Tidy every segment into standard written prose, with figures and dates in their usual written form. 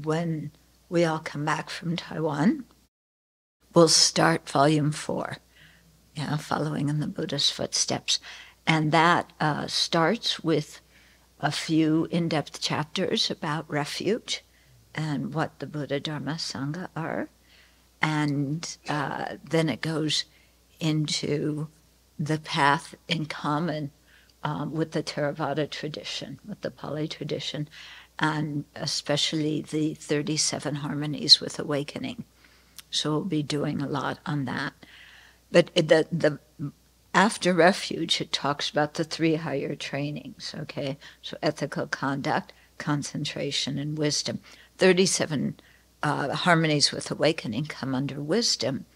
when we all come back from Taiwan, we'll start volume 4, following in the Buddha's footsteps. And that starts with a few in-depth chapters about refuge and what the Buddha, Dharma, Sangha are. And then it goes into the path in common with the Theravada tradition, with the Pali tradition, and especially the 37 harmonies with awakening. So we'll be doing a lot on that. But the after refuge, it talks about the 3 higher trainings, okay? So ethical conduct, concentration, and wisdom. 37 harmonies with awakening come under wisdom,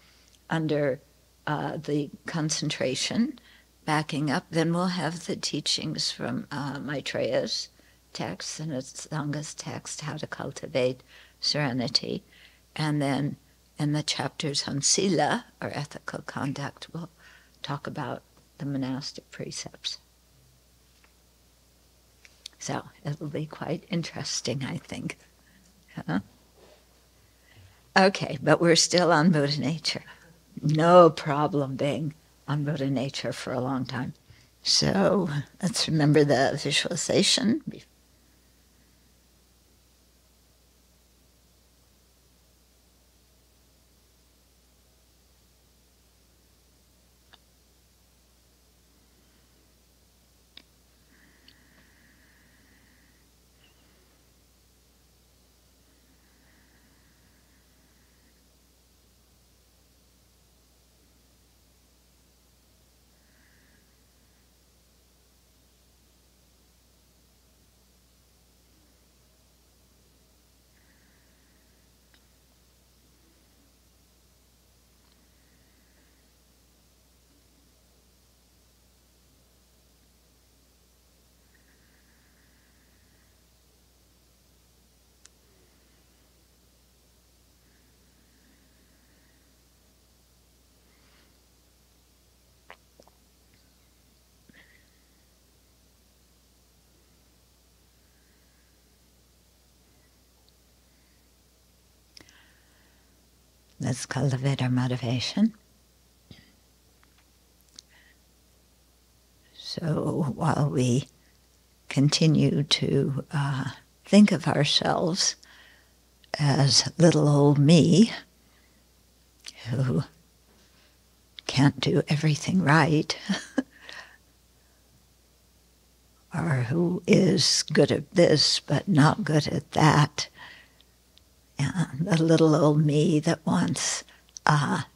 under the concentration, backing up. Then we'll have the teachings from Maitreya's text and Sangha's text, how to cultivate serenity. And then in the chapters on sila, or ethical conduct, we'll talk about the monastic precepts. So it'll be quite interesting, I think. Huh? Okay, but we're still on Buddha nature. No problem being on Buddha nature for a long time. So let's remember the visualization. Let's cultivate our motivation. So while we continue to think of ourselves as little old me, who can't do everything right, or who is good at this but not good at that, the little old me that wants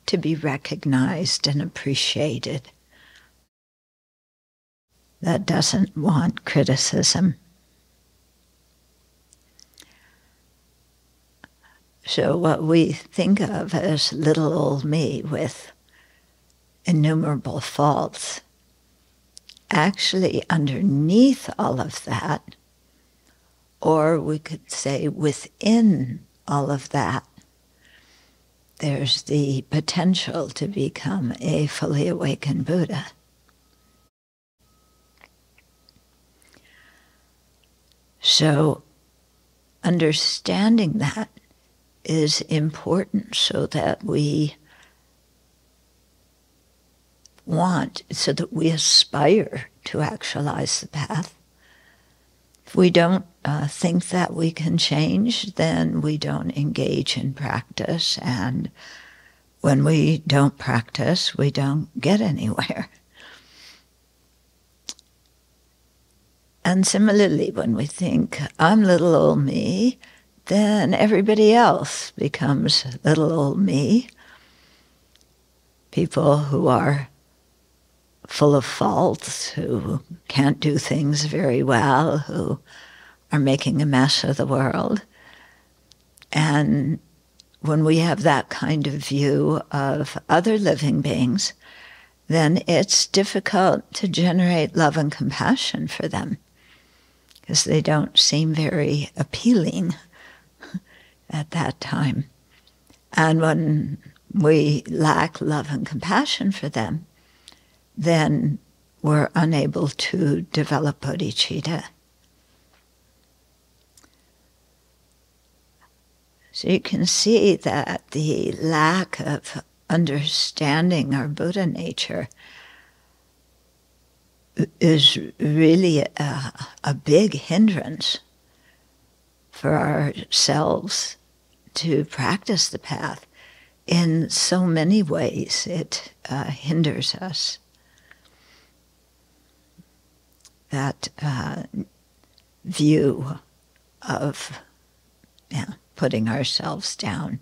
to be recognized and appreciated, that doesn't want criticism. So what we think of as little old me with innumerable faults, actually underneath all of that, or we could say within all of that, there's the potential to become a fully awakened Buddha. So understanding that is important so that we aspire to actualize the path. If we don't think that we can change, then we don't engage in practice. And when we don't practice, we don't get anywhere. And similarly, when we think, I'm little old me, then everybody else becomes little old me. People who are full of faults, who can't do things very well, who are making a mess of the world. And when we have that kind of view of other living beings, then it's difficult to generate love and compassion for them, because they don't seem very appealing at that time. And when we lack love and compassion for them, then we're unable to develop bodhicitta. So you can see that the lack of understanding our Buddha nature is really a big hindrance for ourselves to practice the path. In so many ways, it hinders us. That view of putting ourselves down,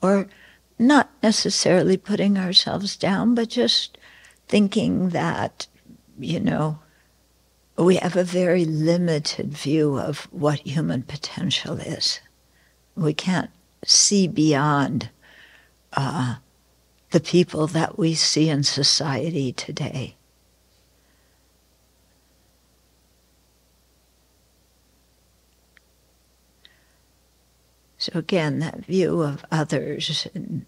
or not necessarily putting ourselves down, but just thinking that, we have a very limited view of what human potential is. We can't see beyond the people that we see in society today. So again, that view of others, and,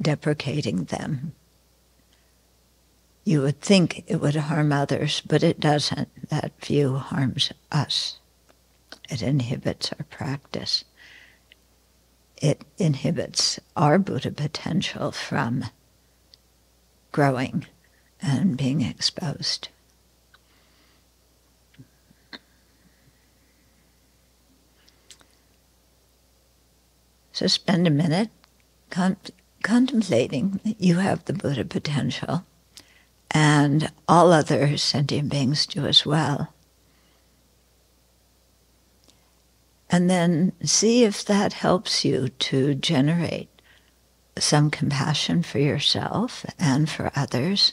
deprecating them. You would think it would harm others, but it doesn't. That view harms us. It inhibits our practice. It inhibits our Buddha potential from growing and being exposed. So spend a minute contemplating that you have the Buddha potential, and all other sentient beings do as well. And then see if that helps you to generate some compassion for yourself and for others.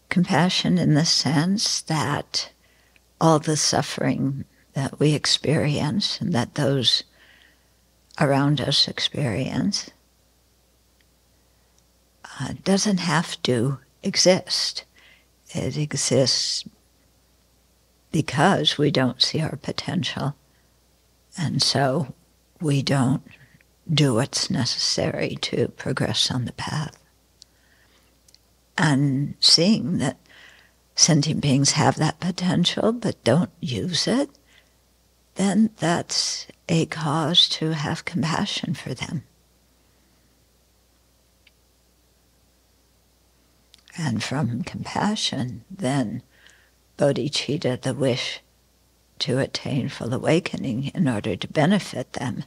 Compassion in the sense that all the suffering that we experience and that those around us experience doesn't have to exist. It exists because we don't see our potential, and so we don't do what's necessary to progress on the path. And seeing that sentient beings have that potential but don't use it, then that's a cause to have compassion for them. And from compassion, then bodhicitta, the wish to attain full awakening in order to benefit them,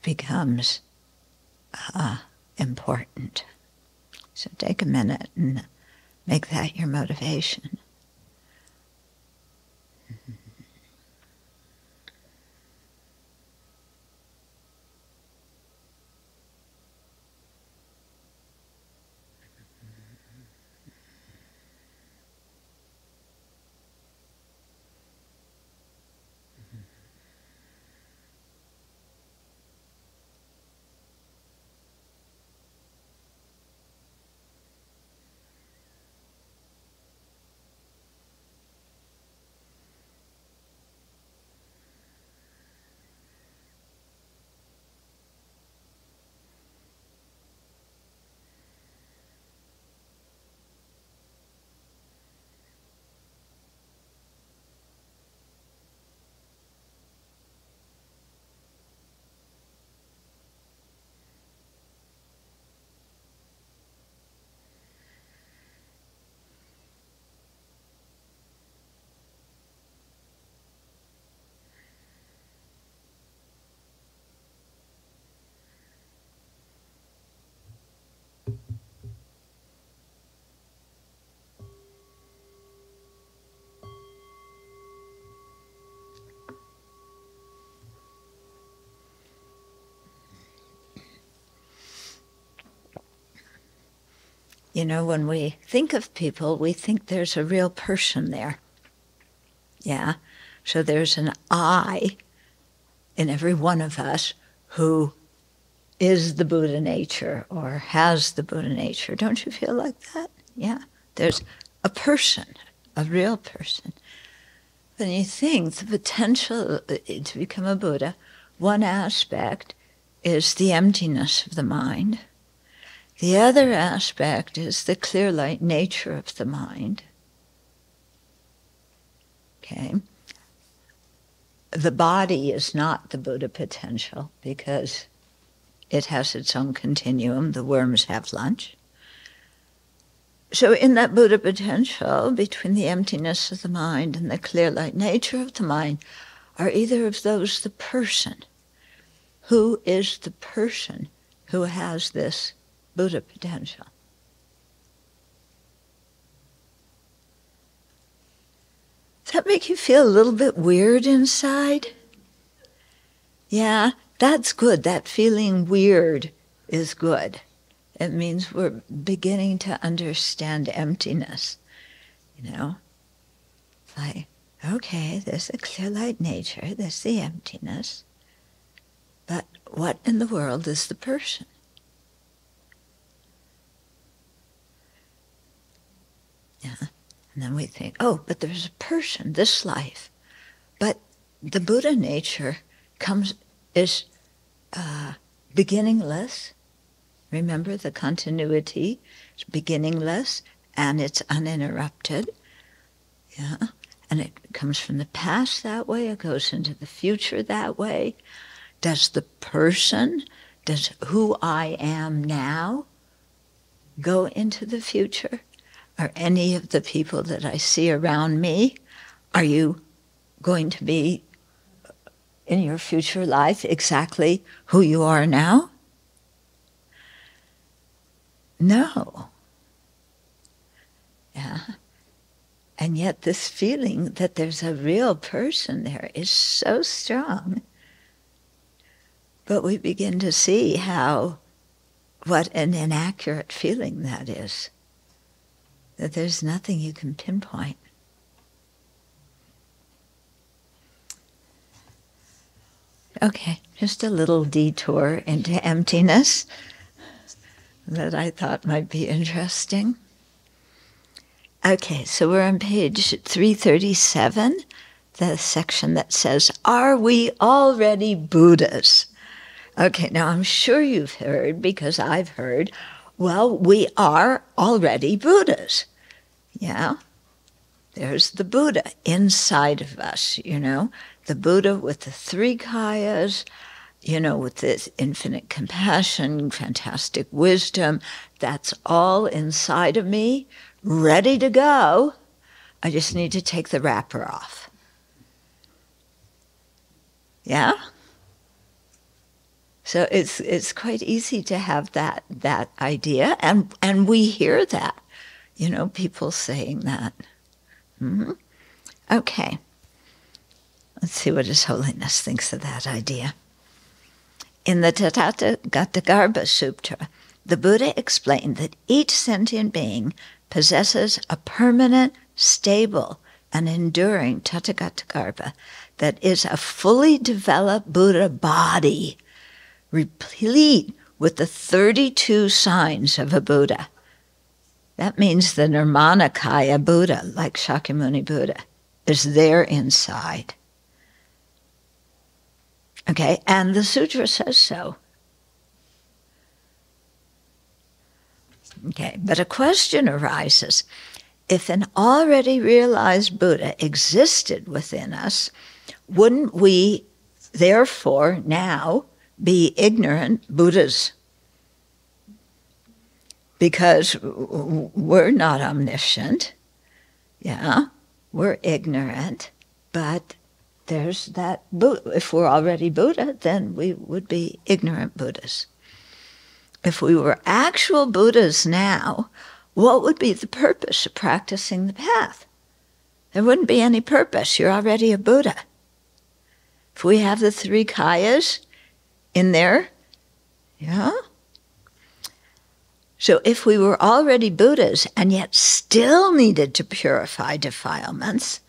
becomes important. So take a minute and make that your motivation. When we think of people, we think there's a real person there. Yeah? So there's an I in every one of us who is the Buddha nature or has the Buddha nature. Don't you feel like that? Yeah. There's a person, a real person. When you think the potential to become a Buddha, one aspect is the emptiness of the mind. The other aspect is the clear light nature of the mind. Okay. The body is not the Buddha potential because it has its own continuum. The worms have lunch. So in that Buddha potential, between the emptiness of the mind and the clear light nature of the mind, are either of those the person? Who is the person who has this Buddha potential? Does that make you feel a little bit weird inside? Yeah, that's good. That feeling weird is good. It means we're beginning to understand emptiness. You know? Like, okay, there's a clear light nature, there's the emptiness. But what in the world is the person? Yeah. And then we think, oh, but there's a person, this life. But the Buddha nature is beginningless. Remember the continuity? It's beginningless and it's uninterrupted. Yeah. And it comes from the past that way, it goes into the future that way. Does the person, does who I am now go into the future? Are any of the people that I see around me, are you going to be in your future life exactly who you are now? No. Yeah. And yet this feeling that there's a real person there is so strong. But we begin to see what an inaccurate feeling that is. That there's nothing you can pinpoint. Okay, just a little detour into emptiness that I thought might be interesting. Okay, so we're on page 337, the section that says, "Are we already Buddhas?" Okay, now I'm sure you've heard, because I've heard, well, we are already Buddhas. Yeah, there's the Buddha inside of us, the Buddha with the three kayas, with this infinite compassion, fantastic wisdom. That's all inside of me, ready to go. I just need to take the wrapper off. Yeah? So it's quite easy to have that idea, and we hear that. People saying that. Mm-hmm. Okay. Let's see what His Holiness thinks of that idea. In the Tathagarbha Sutra, the Buddha explained that each sentient being possesses a permanent, stable, and enduring Tathagarbha that is a fully developed Buddha body, replete with the 32 signs of a Buddha. That means the Nirvana Buddha, like Shakyamuni Buddha, is there inside. Okay, and the sutra says so. Okay, but a question arises. If an already realized Buddha existed within us, wouldn't we, therefore, now be ignorant Buddhas? Because we're not omniscient. Yeah, we're ignorant, but there's that Buddha. If we're already Buddha, then we would be ignorant Buddhas. If we were actual Buddhas now, what would be the purpose of practicing the path? There wouldn't be any purpose. You're already a Buddha. If we have the three kayas in there, yeah. So if we were already Buddhas and yet still needed to purify defilements,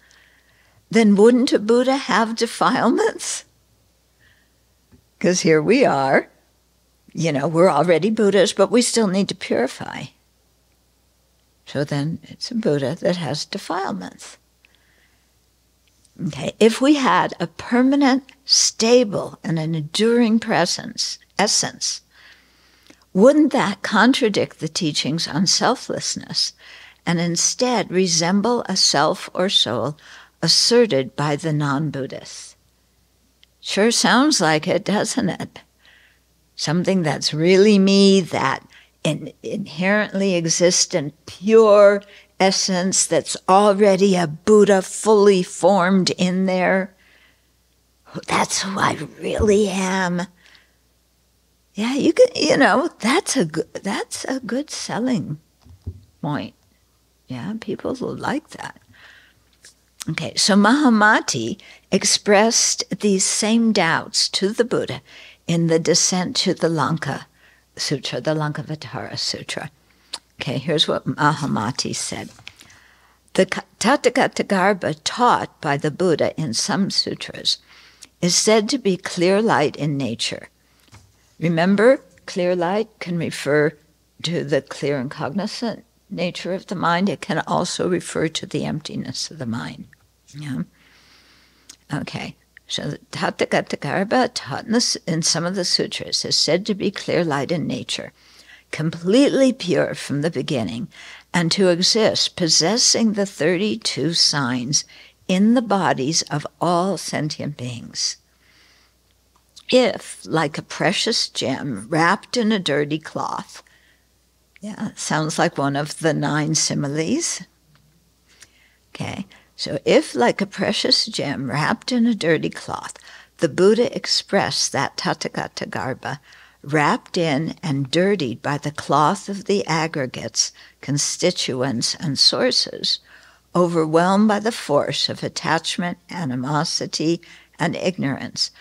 then wouldn't a Buddha have defilements? Because here we are, we're already Buddhas, but we still need to purify. So then it's a Buddha that has defilements. Okay, if we had a permanent, stable, and an enduring essence, wouldn't that contradict the teachings on selflessness and instead resemble a self or soul asserted by the non-Buddhists. Sure sounds like it, doesn't it? Something that's really me, that inherently existent, pure essence that's already a Buddha fully formed in there. That's who I really am. Yeah, you can, that's a good selling point. Yeah, people will like that. Okay, so Mahamati expressed these same doubts to the Buddha in the Descent to the Lanka Sutra, the Lankavatara Sutra. Okay, here's what Mahamati said. The Tathagata taught by the Buddha in some sutras is said to be clear light in nature. Remember, clear light can refer to the clear and cognizant nature of the mind. It can also refer to the emptiness of the mind. Yeah. Okay. So the Tathagata taught in some of the sutras is said to be clear light in nature, completely pure from the beginning, and to exist possessing the 32 signs in the bodies of all sentient beings. If, like a precious gem wrapped in a dirty cloth, yeah, sounds like one of the 9 similes. Okay, so if, like a precious gem wrapped in a dirty cloth, the Buddha expressed that Tathagata wrapped in and dirtied by the cloth of the aggregates, constituents, and sources, overwhelmed by the force of attachment, animosity, and ignorance,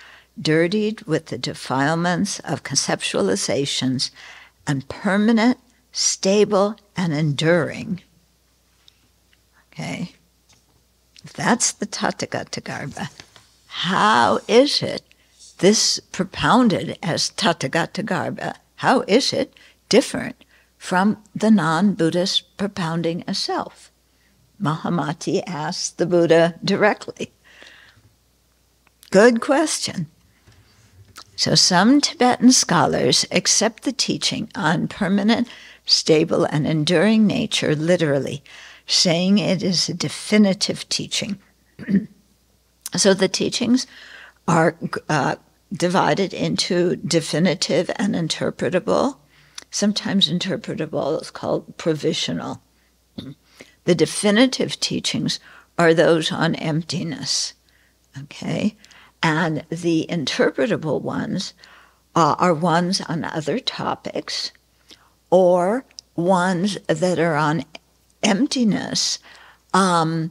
dirtied with the defilements of conceptualizations, and permanent, stable, and enduring. Okay, if that's the Tathagata, how is it this propounded as Tathagata, how is it different from the non-Buddhist propounding of self? Mahamati asked the Buddha directly. Good question. So some Tibetan scholars accept the teaching on permanent, stable, and enduring nature literally, saying it is a definitive teaching. So the teachings are divided into definitive and interpretable. Sometimes interpretable is called provisional. The definitive teachings are those on emptiness, okay? And the interpretable ones are ones on other topics or ones that are on emptiness. But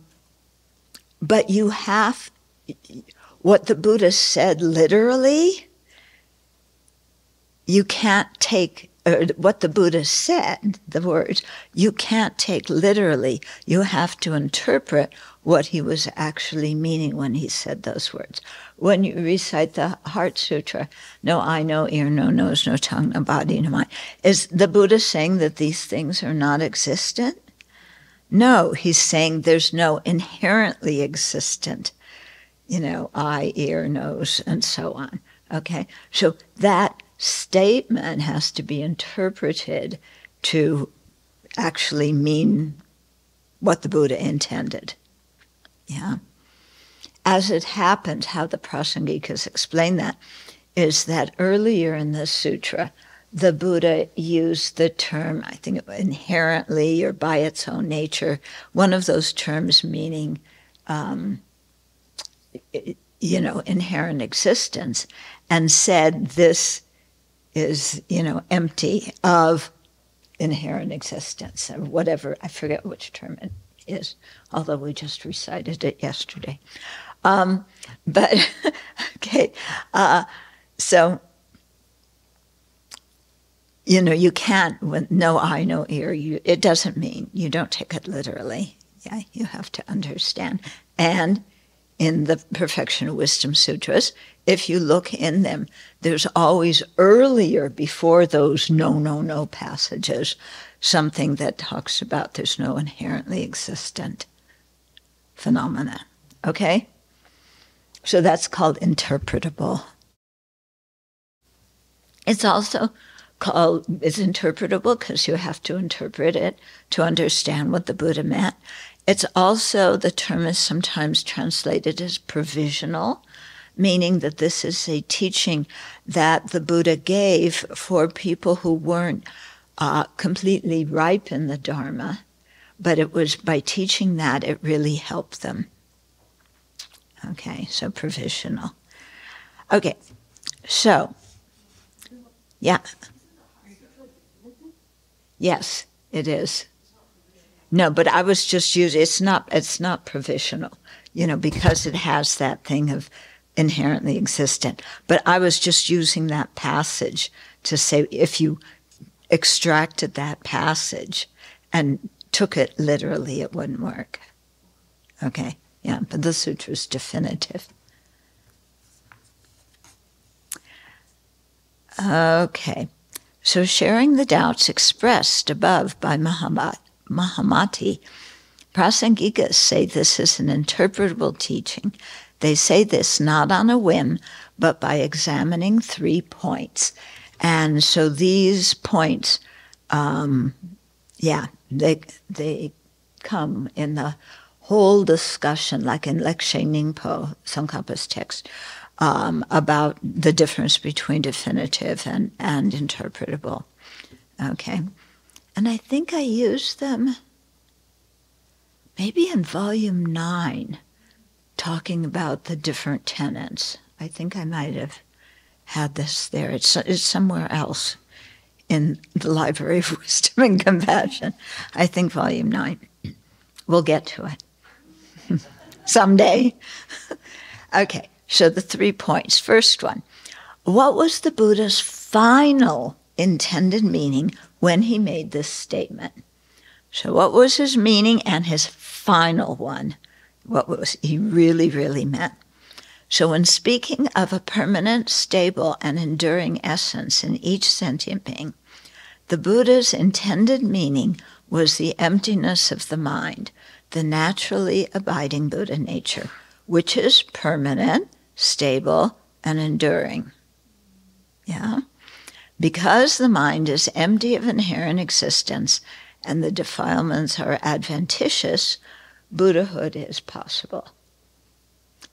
you have, what the Buddha said literally, you can't take, what the Buddha said, the words, you can't take literally. You have to interpret what he was actually meaning when he said those words. When you recite the Heart Sutra, no eye, no ear, no nose, no tongue, no body, no mind, is the Buddha saying that these things are not existent? No, he's saying there's no inherently existent, eye, ear, nose, and so on. Okay, so that statement has to be interpreted to actually mean what the Buddha intended. Yeah. As it happened, how the Prasangikas explain that is that earlier in the sutra, the Buddha used the term, I think inherently or by its own nature, one of those terms meaning, inherent existence, and said this is, empty of inherent existence, or whatever, I forget which term it is, although we just recited it yesterday. But, okay, so, you can't, with no eye, no ear, it doesn't mean, you don't take it literally. Yeah, you have to understand. And in the Perfection of Wisdom Sutras, if you look in them, there's always earlier, before those no passages, something that talks about there's no inherently existent phenomena. Okay? So that's called interpretable. It's also it's interpretable because you have to interpret it to understand what the Buddha meant. It's also, the term is sometimes translated as provisional, meaning that this is a teaching that the Buddha gave for people who weren't completely ripe in the Dharma, but it was by teaching that it really helped them. Okay, so provisional. Okay, so, yeah. Yes, it is. No, but I was just using, it's not provisional, because it has that thing of inherently existent. But I was just using that passage to say if you extracted that passage and took it literally, it wouldn't work. Okay, yeah, but the sutra is definitive. Okay, so sharing the doubts expressed above by Mahamati, Prasangikas say this is an interpretable teaching. They say this not on a whim, but by examining 3 points. And so these points, they come in the whole discussion, like in Lekshe Ningpo, Tsongkhapa's text, about the difference between definitive and interpretable. Okay. And I think I used them maybe in volume 9, talking about the different tenets. I think I might have had this there. It's somewhere else in the Library of Wisdom and Compassion. I think volume 9. We'll get to it someday. Okay, so the 3 points. First one, what was the Buddha's final intended meaning when he made this statement? So what was his meaning and his final one? What was he really, really meant? So when speaking of a permanent, stable, and enduring essence in each sentient being, the Buddha's intended meaning was the emptiness of the mind, the naturally abiding Buddha nature, which is permanent, stable, and enduring. Yeah? Because the mind is empty of inherent existence and the defilements are adventitious, Buddhahood is possible.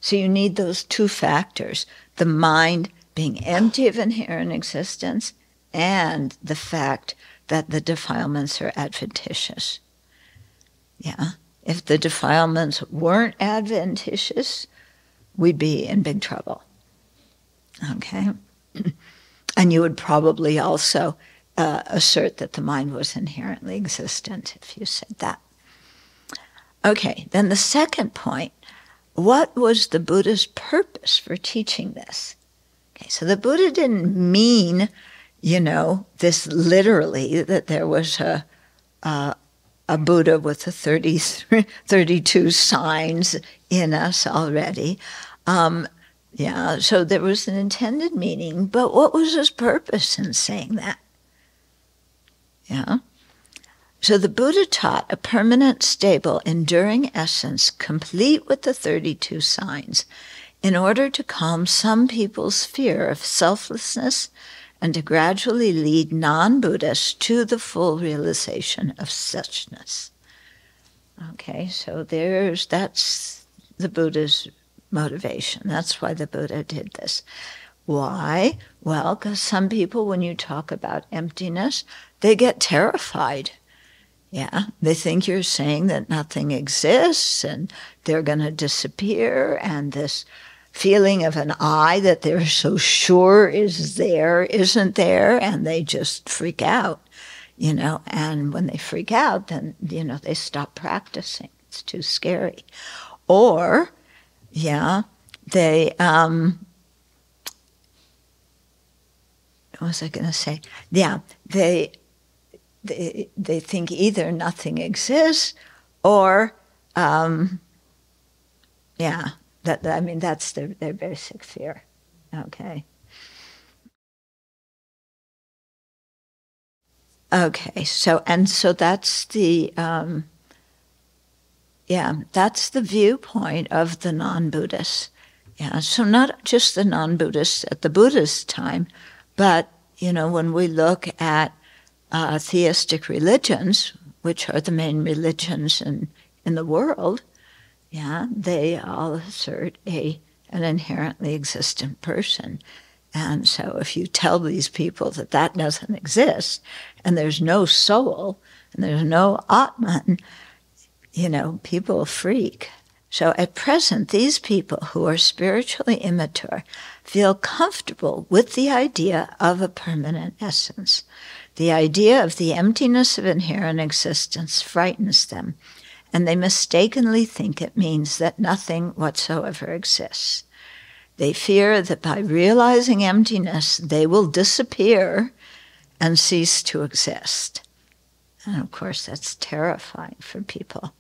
So you need those 2 factors, the mind being empty of inherent existence and the fact that the defilements are adventitious. Yeah? If the defilements weren't adventitious, we'd be in big trouble. Okay? And you would probably also assert that the mind was inherently existent if you said that. Okay, then the second point, what was the Buddha's purpose for teaching this? Okay, so the Buddha didn't mean, this literally, that there was a Buddha with the 32 signs in us already. So there was an intended meaning, but what was his purpose in saying that? Yeah. So the Buddha taught a permanent, stable, enduring essence, complete with the 32 signs, in order to calm some people's fear of selflessness and to gradually lead non-Buddhists to the full realization of suchness. Okay, so that's the Buddha's motivation. That's why the Buddha did this. Why? Well, because some people, when you talk about emptiness, they get terrified. Yeah, they think you're saying that nothing exists and they're going to disappear, and this feeling of an I that they're so sure is there isn't there, and they just freak out, and when they freak out, then, they stop practicing. It's too scary. Or, they, what was I going to say? Yeah, they think either nothing exists or, that's their basic fear. Okay. Okay, so that's the, that's the viewpoint of the non-Buddhists. Yeah, so not just the non-Buddhists at the Buddha's time, but, when we look at theistic religions, which are the main religions in in the world, they all assert an inherently existent person. And so if you tell these people that that doesn't exist, and there's no soul, and there's no Atman, people freak. So at present, these people who are spiritually immature feel comfortable with the idea of a permanent essence. The idea of the emptiness of inherent existence frightens them, and they mistakenly think it means that nothing whatsoever exists. They fear that by realizing emptiness, they will disappear and cease to exist. And of course, that's terrifying for people.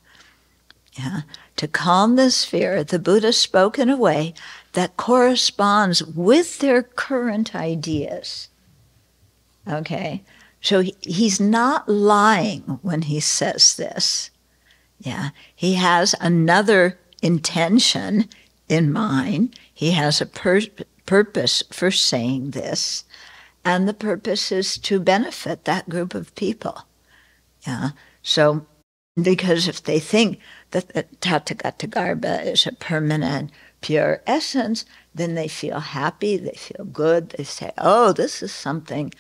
To calm this fear, the Buddha spoke in a way that corresponds with their current ideas. Okay? So he's not lying when he says this. He has another intention in mind. He has a purpose for saying this, and the purpose is to benefit that group of people. So, because if they think that the Tathagata is a permanent, pure essence, then they feel happy, they feel good, they say, oh, this is something,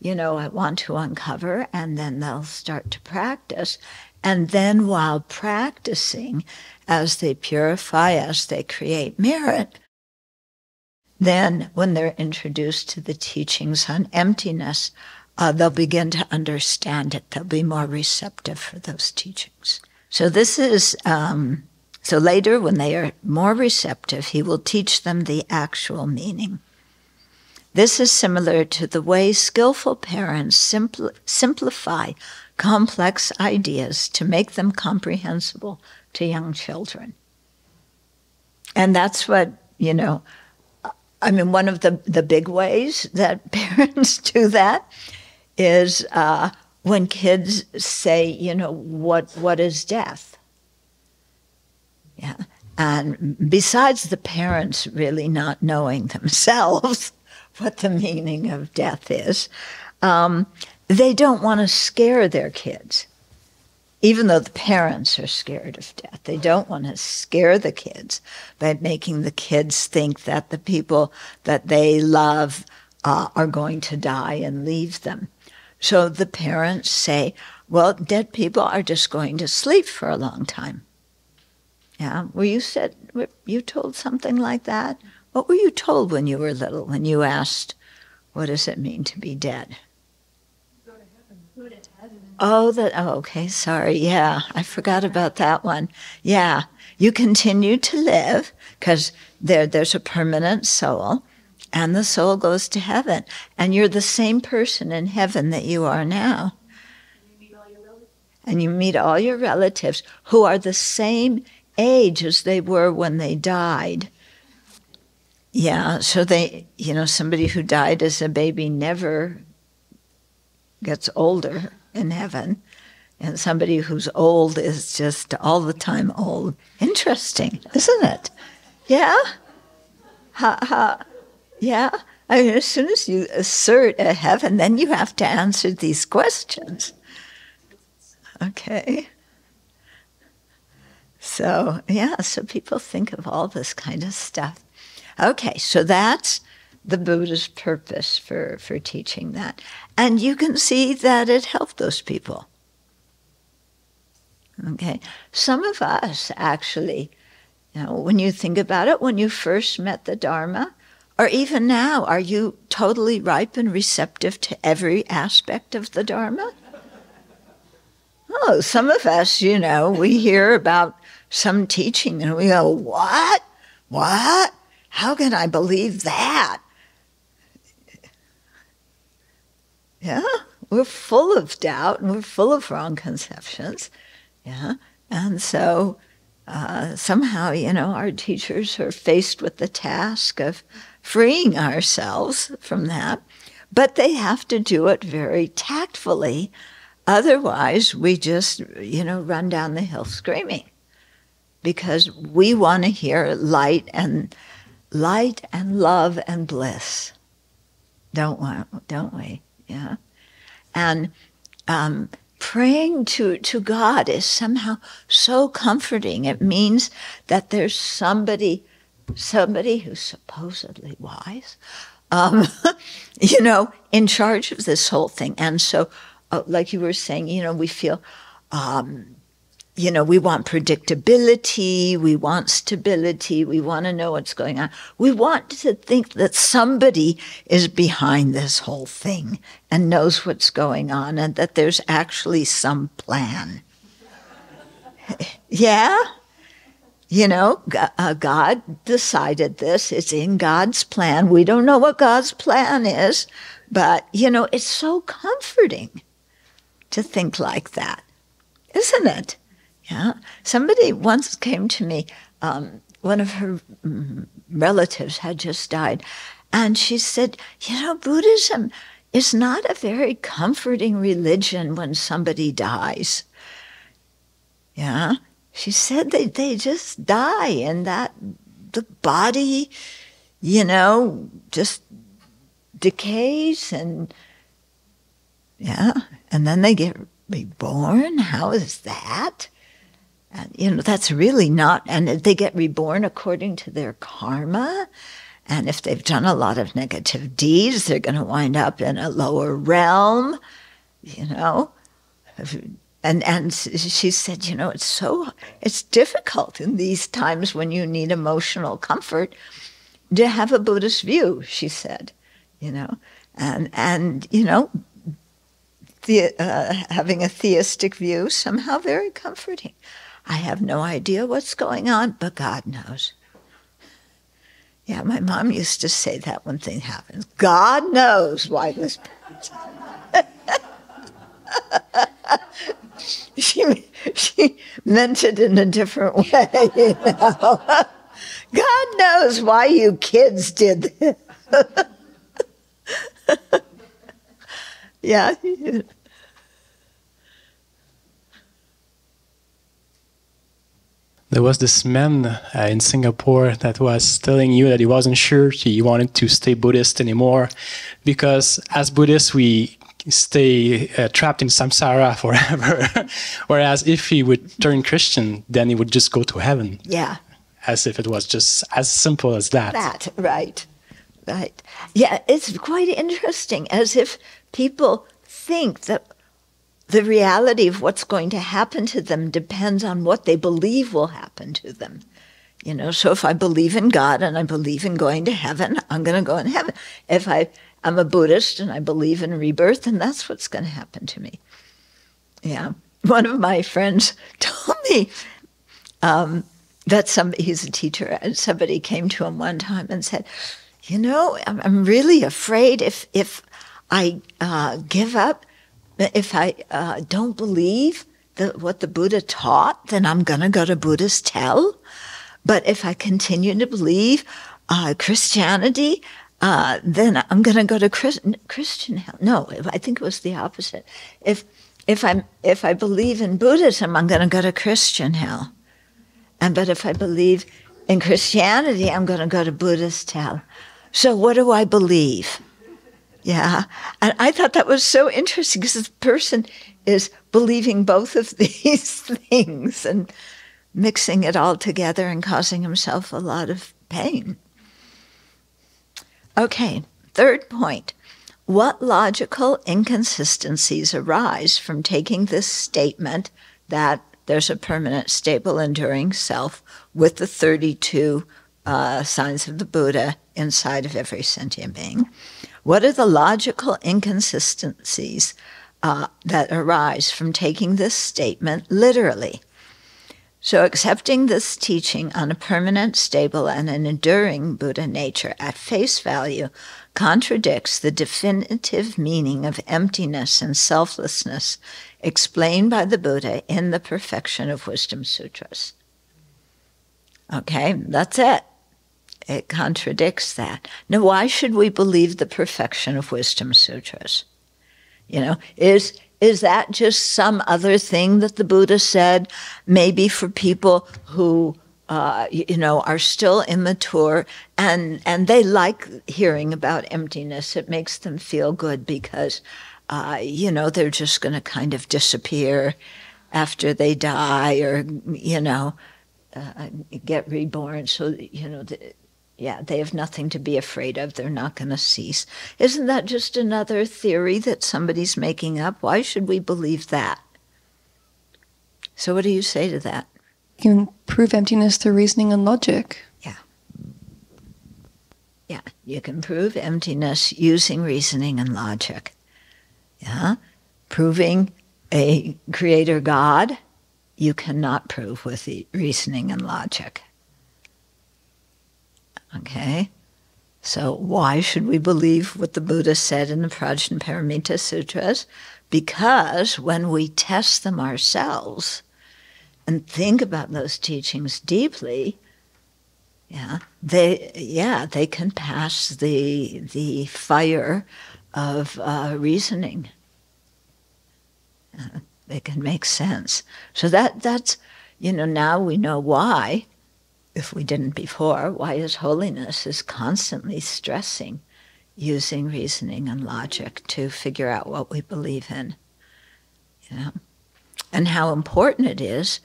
I want to uncover, and then they'll start to practice. And then while practicing, as they purify, as they create merit, then when they're introduced to the teachings on emptiness, they'll begin to understand it. They'll be more receptive for those teachings. So this is, so later when they are more receptive, he will teach them the actual meaning. This is similar to the way skillful parents simplify complex ideas to make them comprehensible to young children. And that's what, one of the big ways that parents do that is when kids say, what is death? And besides the parents really not knowing themselves what the meaning of death is, they don't want to scare their kids. Even though the parents are scared of death, they don't want to scare the kids by making the kids think that the people that they love are going to die and leave them. So the parents say, well, dead people are just going to sleep for a long time. Were you told something like that? What were you told when you were little, when you asked, what does it mean to be dead? Go to heaven. Go to heaven. Okay, sorry. I forgot about that one. You continue to live because there's a permanent soul, and the soul goes to heaven. And you're the same person in heaven that you are now. And you meet all your relatives who are the same age as they were when they died. So they, somebody who died as a baby never gets older in heaven. And somebody who's old is just all the time old. Interesting, isn't it? As soon as you assert a heaven, then you have to answer these questions. Okay. So people think of all this kind of stuff. Okay, so that's the Buddha's purpose for teaching that. And you can see that it helped those people. Okay, some of us actually, when you think about it, when you first met the Dharma, or even now, are you totally ripe and receptive to every aspect of the Dharma? Oh, some of us, we hear about some teaching and we go, what? What? How can I believe that? We're full of doubt and we're full of wrong conceptions. And so somehow, our teachers are faced with the task of freeing ourselves from that, but they have to do it very tactfully. Otherwise, we just, run down the hill screaming because we want to hear light and love and bliss, don't we? And praying to God is somehow so comforting. It means that there's somebody who's supposedly wise, in charge of this whole thing. And so, like you were saying, we feel, we want predictability, we want stability, we want to know what's going on. We want to think that somebody is behind this whole thing and knows what's going on and that there's actually some plan. Yeah? God decided this. It's in God's plan. We don't know what God's plan is, but, it's so comforting to think like that, isn't it? Yeah. Somebody once came to me, one of her relatives had just died, and she said, Buddhism is not a very comforting religion when somebody dies. Yeah. She said they just die and that the body, just decays and then they get reborn. How is that? And, that's really not, and they get reborn according to their karma. And if they've done a lot of negative deeds, they're going to wind up in a lower realm, And she said, it's difficult in these times when you need emotional comfort to have a Buddhist view, she said, and having a theistic view, somehow very comforting. I have no idea what's going on, but God knows. Yeah, my mom used to say that when things happen. God knows why this She meant it in a different way, God knows why you kids did this. Yeah. There was this man in Singapore that was telling you that he wasn't sure he wanted to stay Buddhist anymore because as Buddhists we stay trapped in samsara forever. Whereas if he would turn Christian, then he would just go to heaven. Yeah. As if it was just as simple as that. Right. Yeah, it's quite interesting, as if people think that the reality of what's going to happen to them depends on what they believe will happen to them. So if I believe in God and I believe in going to heaven, I'm going to go in heaven. If I'm a Buddhist and I believe in rebirth, and that's what's going to happen to me. Yeah. One of my friends told me that he's a teacher, and somebody came to him one time and said, I'm really afraid if I give up, if I don't believe what the Buddha taught, then I'm going to go to Buddhist hell. But if I continue to believe Christianity, then I'm going to go to Christian hell. No, I think it was the opposite. If I believe in Buddhism, I'm going to go to Christian hell. But if I believe in Christianity, I'm going to go to Buddhist hell. So what do I believe? Yeah. And I thought that was so interesting because the person is believing both of these things and mixing it all together and causing himself a lot of pain. Okay, third point. What logical inconsistencies arise from taking this statement that there's a permanent, stable, enduring self with the 32 signs of the Buddha inside of every sentient being? What are the logical inconsistencies that arise from taking this statement literally? So accepting this teaching on a permanent, stable, and an enduring Buddha nature at face value contradicts the definitive meaning of emptiness and selflessness explained by the Buddha in the Perfection of Wisdom Sutras. Okay, that's it. It contradicts that. Now, why should we believe the Perfection of Wisdom Sutras? Is that just some other thing that the Buddha said, maybe for people who, are still immature and they like hearing about emptiness? It makes them feel good because they're just going to kind of disappear after they die, or, get reborn. So, they have nothing to be afraid of. They're not going to cease. Isn't that just another theory that somebody's making up? Why should we believe that? So what do you say to that? You can prove emptiness through reasoning and logic. Yeah, you can prove emptiness using reasoning and logic. Yeah, proving a creator God, you cannot prove with the reasoning and logic. Okay, so why should we believe what the Buddha said in the Prajnaparamita Sutras? Because when we test them ourselves and think about those teachings deeply, they can pass the fire of reasoning. They can make sense. So that's now we know why, if we didn't before, why His Holiness is constantly stressing using reasoning and logic to figure out what we believe in. And how important it is,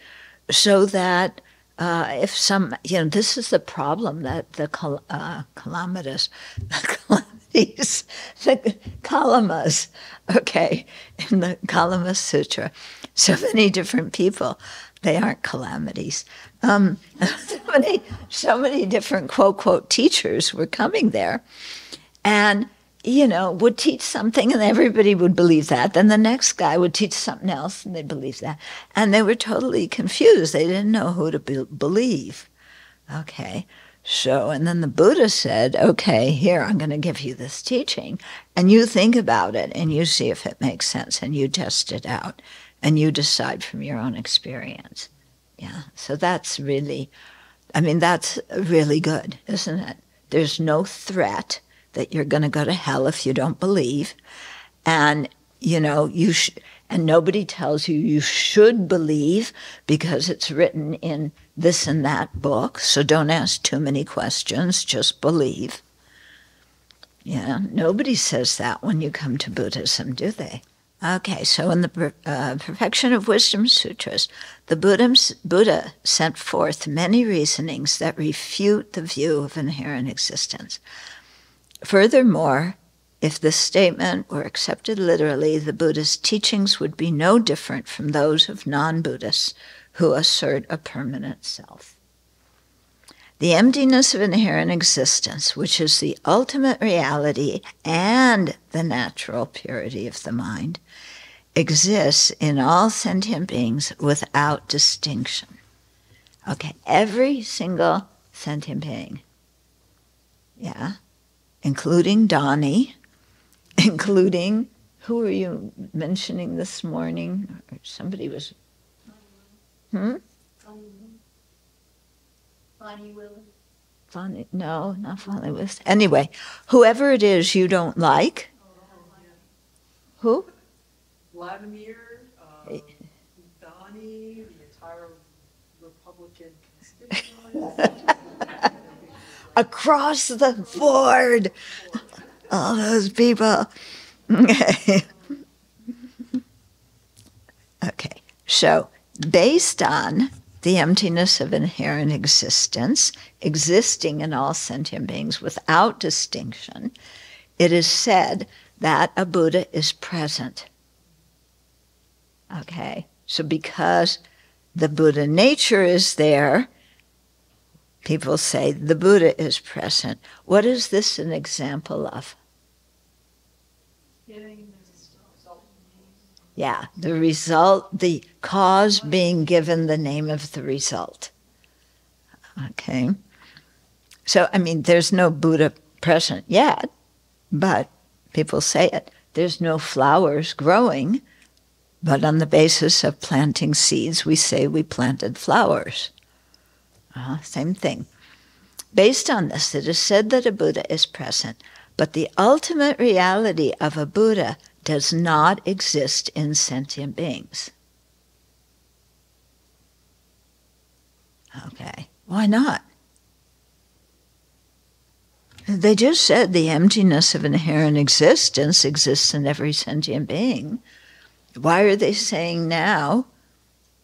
so that if some, this is the problem that the Kalamas, okay, in the Kalama Sutra, so many different people, they aren't calamities. So many different quote teachers were coming there, and would teach something and everybody would believe that. Then the next guy would teach something else and they'd believe that. And they were totally confused. They didn't know who to believe. Okay, so, and then the Buddha said, okay, here, I'm going to give you this teaching, and you think about it and you see if it makes sense, and you test it out and you decide from your own experience. Yeah, so that's really good, isn't it? There's no threat that you're going to go to hell if you don't believe, and and nobody tells you should believe because it's written in this and that book. So don't ask too many questions; just believe. Yeah, nobody says that when you come to Buddhism, do they? Okay, so in the Perfection of Wisdom Sutras, the Buddha sent forth many reasonings that refute the view of inherent existence. Furthermore, if this statement were accepted literally, the Buddha's teachings would be no different from those of non-Buddhists who assert a permanent self. The emptiness of inherent existence, which is the ultimate reality and the natural purity of the mind, exists in all sentient beings without distinction. Okay, every single sentient being, including Donnie, including, who were you mentioning this morning? Or somebody was, Bonnie Willis. No, not Bonnie Willis. Anyway, whoever it is you don't like. Who? Vladimir, Donnie, the entire Republican constituency. Across the board, all those people. Okay. Okay, so based on the emptiness of inherent existence, existing in all sentient beings without distinction, it is said that a Buddha is present. Okay, so because the Buddha nature is there, people say the Buddha is present. What is this an example of? Yeah, the result, the cause being given the name of the result. Okay. So, there's no Buddha present yet, but people say it. There's no flowers growing, but on the basis of planting seeds, we say we planted flowers. Same thing. Based on this, it is said that a Buddha is present, but the ultimate reality of a Buddha does not exist in sentient beings. Okay, why not? They just said the emptiness of inherent existence exists in every sentient being. Why are they saying now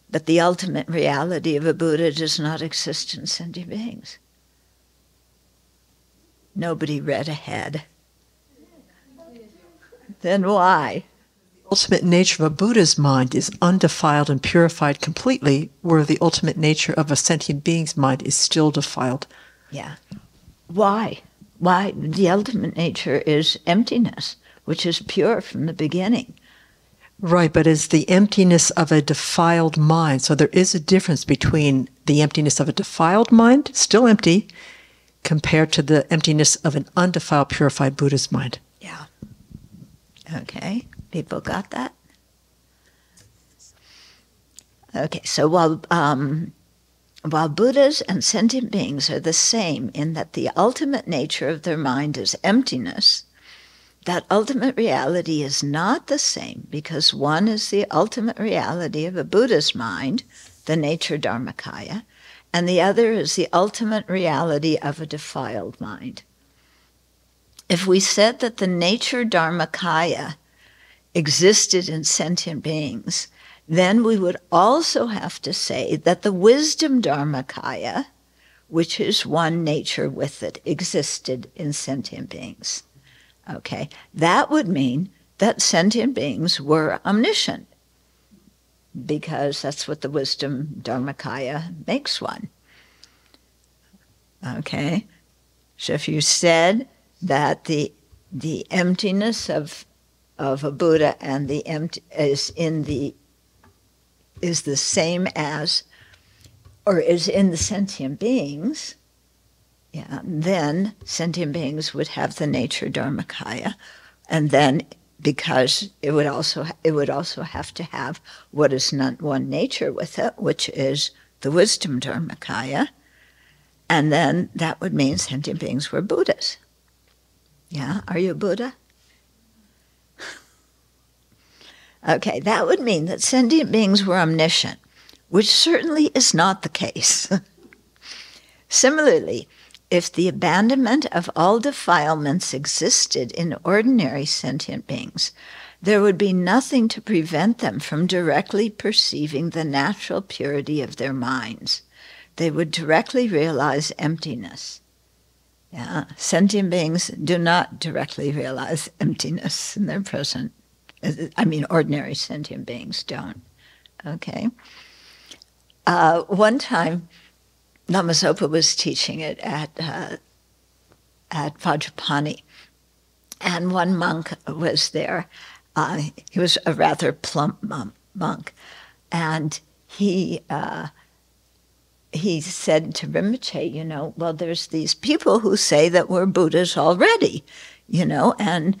that the ultimate reality of a Buddha does not exist in sentient beings? Nobody read ahead. Then why? The ultimate nature of a Buddha's mind is undefiled and purified completely, where the ultimate nature of a sentient being's mind is still defiled. Yeah. Why? Why? The ultimate nature is emptiness, which is pure from the beginning. Right, but it's the emptiness of a defiled mind. So there is a difference between the emptiness of a defiled mind, still empty, compared to the emptiness of an undefiled, purified Buddha's mind. Yeah. Okay. People got that? Okay, so while Buddhas and sentient beings are the same in that the ultimate nature of their mind is emptiness, that ultimate reality is not the same, because one is the ultimate reality of a Buddha's mind, the nature Dharmakaya, and the other is the ultimate reality of a defiled mind. If we said that the nature Dharmakaya existed in sentient beings, then we would also have to say that the wisdom Dharmakaya, which is one nature with it, existed in sentient beings. Okay, that would mean that sentient beings were omniscient, because that's what the wisdom Dharmakaya makes one. Okay, so if you said that the emptiness of a Buddha and the is the same as, or is in the sentient beings, yeah, then sentient beings would have the nature Dharmakaya, and then because it would also have to have what is not one nature with it, which is the wisdom Dharmakaya, and then that would mean sentient beings were Buddhas. Yeah, are you a Buddha? Okay, that would mean that sentient beings were omniscient, which certainly is not the case. Similarly, if the abandonment of all defilements existed in ordinary sentient beings, there would be nothing to prevent them from directly perceiving the natural purity of their minds. They would directly realize emptiness. Yeah, sentient beings do not directly realize emptiness in their present. I mean, ordinary sentient beings don't. Okay. One time, Lama Zopa was teaching it at Vajrapani, and one monk was there. He was a rather plump monk, and he said to Rinpoche, well, there's these people who say that we're Buddhas already, and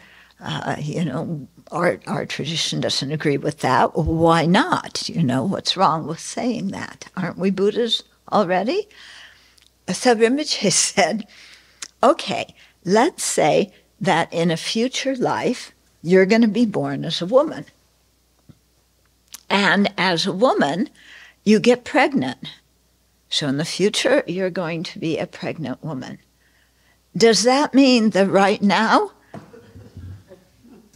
our tradition doesn't agree with that. Why not? What's wrong with saying that? Aren't we Buddhas already? So Rinpoche said, okay, let's say that in a future life, you're going to be born as a woman. And as a woman, you get pregnant. So in the future, you're going to be a pregnant woman. Does that mean that right now,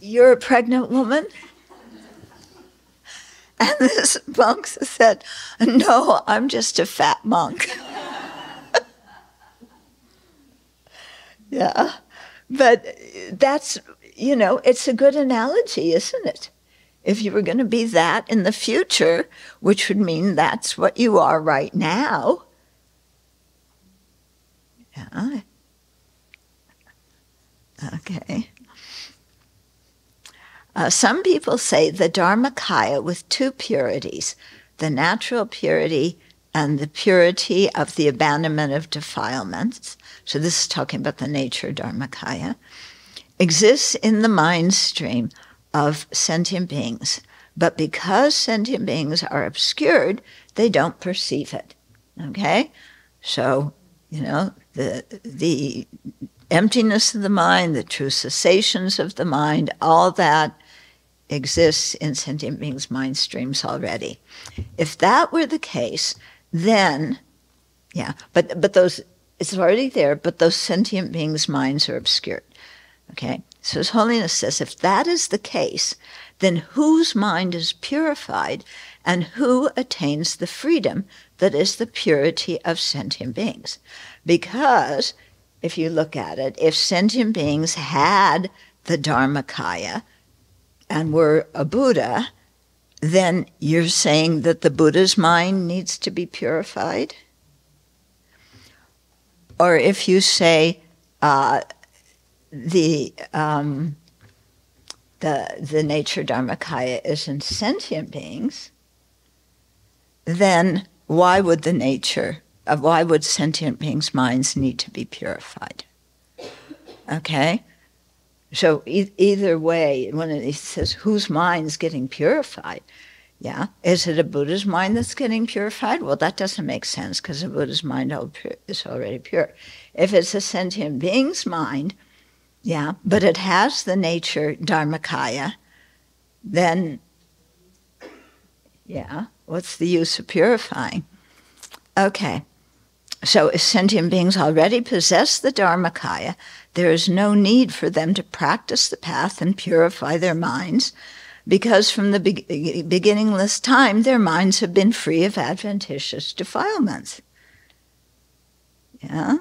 you're a pregnant woman? And this monk said, no, I'm just a fat monk. Yeah, but that's, it's a good analogy, isn't it? If you were going to be that in the future, which would mean that's what you are right now. Yeah. Okay. Some people say the Dharmakaya with two purities, the natural purity and the purity of the abandonment of defilements, so this is talking about the nature Dharmakaya, exists in the mind stream of sentient beings. But because sentient beings are obscured, they don't perceive it. Okay? So, the emptiness of the mind, the true cessations of the mind, all that exists in sentient beings' mind streams already. If that were the case, then, but those it's already there, but those sentient beings' minds are obscured. Okay? So His Holiness says, if that is the case, then whose mind is purified and who attains the freedom that is the purity of sentient beings? Because if you look at it, if sentient beings had the Dharmakaya and were a Buddha, then you're saying that the Buddha's mind needs to be purified? Or if you say the nature Dharmakaya is in sentient beings, then why would sentient beings' minds need to be purified? Okay? So either way, when it says whose mind's getting purified, yeah, is it a Buddha's mind that's getting purified? Well, that doesn't make sense because a Buddha's mind is already pure. If it's a sentient being's mind, yeah, but it has the nature Dharmakaya, then, yeah, what's the use of purifying? Okay, so if sentient beings already possess the Dharmakaya, there is no need for them to practice the path and purify their minds, because from the beginningless time, their minds have been free of adventitious defilements. Yeah?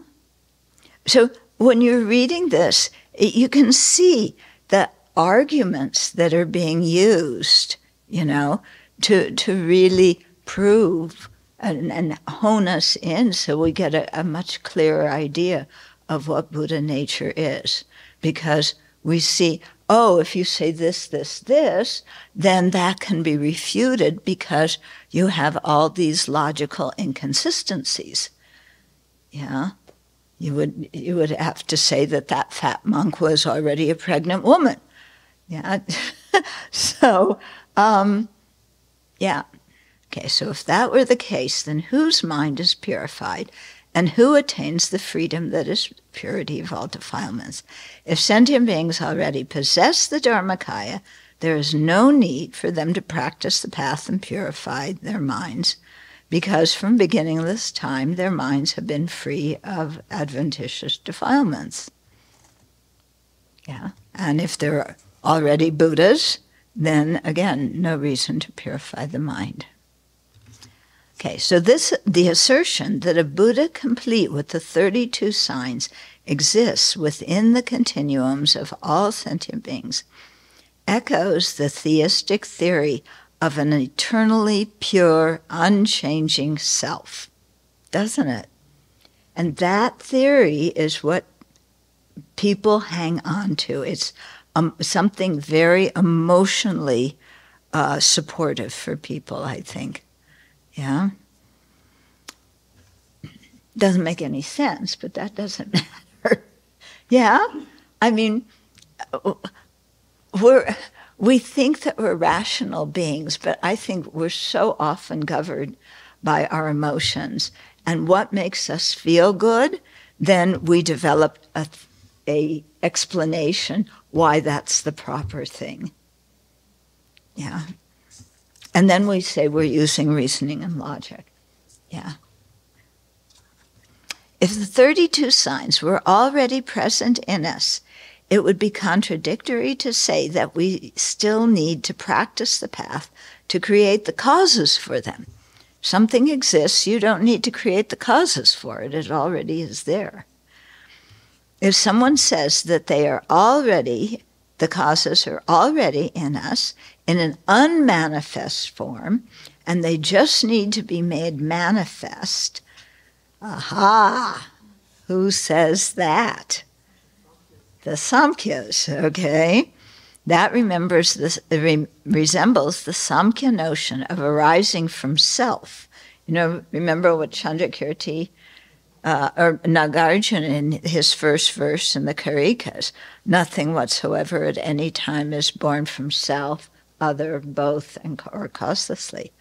So when you're reading this, you can see the arguments that are being used, to really prove and hone us in so we get a much clearer idea of what Buddha nature is. Because we see, if you say this, this, this, then that can be refuted because you have all these logical inconsistencies. Yeah? You would have to say that fat monk was already a pregnant woman. Yeah? So, yeah. Okay, so if that were the case, then whose mind is purified and who attains the freedom that is purity of all defilements? If sentient beings already possess the Dharmakaya, there is no need for them to practice the path and purify their minds, because from beginningless time their minds have been free of adventitious defilements. Yeah, and if they're already Buddhas, then again, no reason to purify the mind. Okay, so the assertion that a Buddha complete with the 32 signs exists within the continuums of all sentient beings echoes the theistic theory of an eternally pure, unchanging self, doesn't it? And that theory is what people hang on to. It's something very emotionally supportive for people, I think. Yeah? Doesn't make any sense, but that doesn't matter. Yeah? I mean, we think that we're rational beings, but I think we're so often governed by our emotions. And what makes us feel good, then we develop a explanation why that's the proper thing. Yeah. And then we say we're using reasoning and logic. Yeah. If the 32 signs were already present in us, it would be contradictory to say that we still need to practice the path to create the causes for them. Something exists, you don't need to create the causes for it. It already is there. If someone says that the causes are already in us in an unmanifest form, and they just need to be made manifest, aha, who says that? The Samkhyas, okay? That resembles the Samkhya notion of arising from self. Remember what Chandrakirti or Nagarjuna in his first verse in the Karikas, nothing whatsoever at any time is born from self, other, both, or causelessly.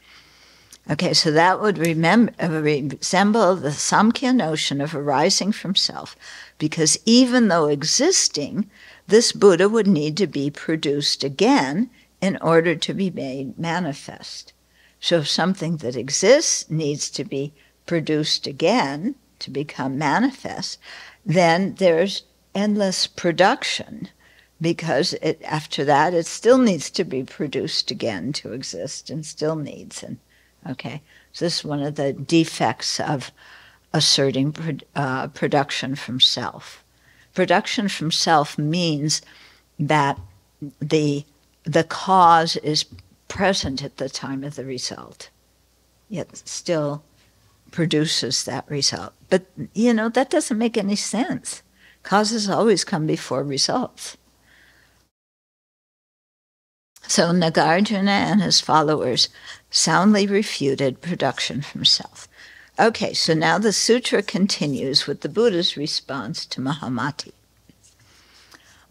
Okay, so that would resemble the Samkhya notion of arising from self, because even though existing, this Buddha would need to be produced again in order to be made manifest. So if something that exists needs to be produced again, to become manifest, then there's endless production, because after that it still needs to be produced again to exist, and still needs. And okay, so this is one of the defects of asserting production from self. Production from self means that the cause is present at the time of the result, yet still produces that result. But, that doesn't make any sense. Causes always come before results. So Nagarjuna and his followers soundly refuted production from self. Okay, so now the sutra continues with the Buddha's response to Mahamati.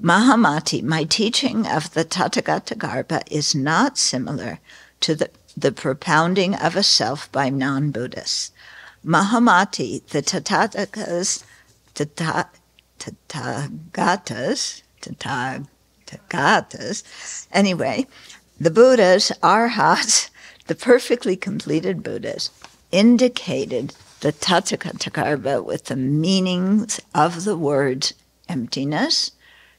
Mahamati, my teaching of the Tathagatagarbha is not similar to the propounding of a self by non-Buddhists. Mahamati, the Tathagatas, anyway, the Buddhas, Arhats, the perfectly completed Buddhas, indicated the Tathagatagarbha with the meanings of the words emptiness,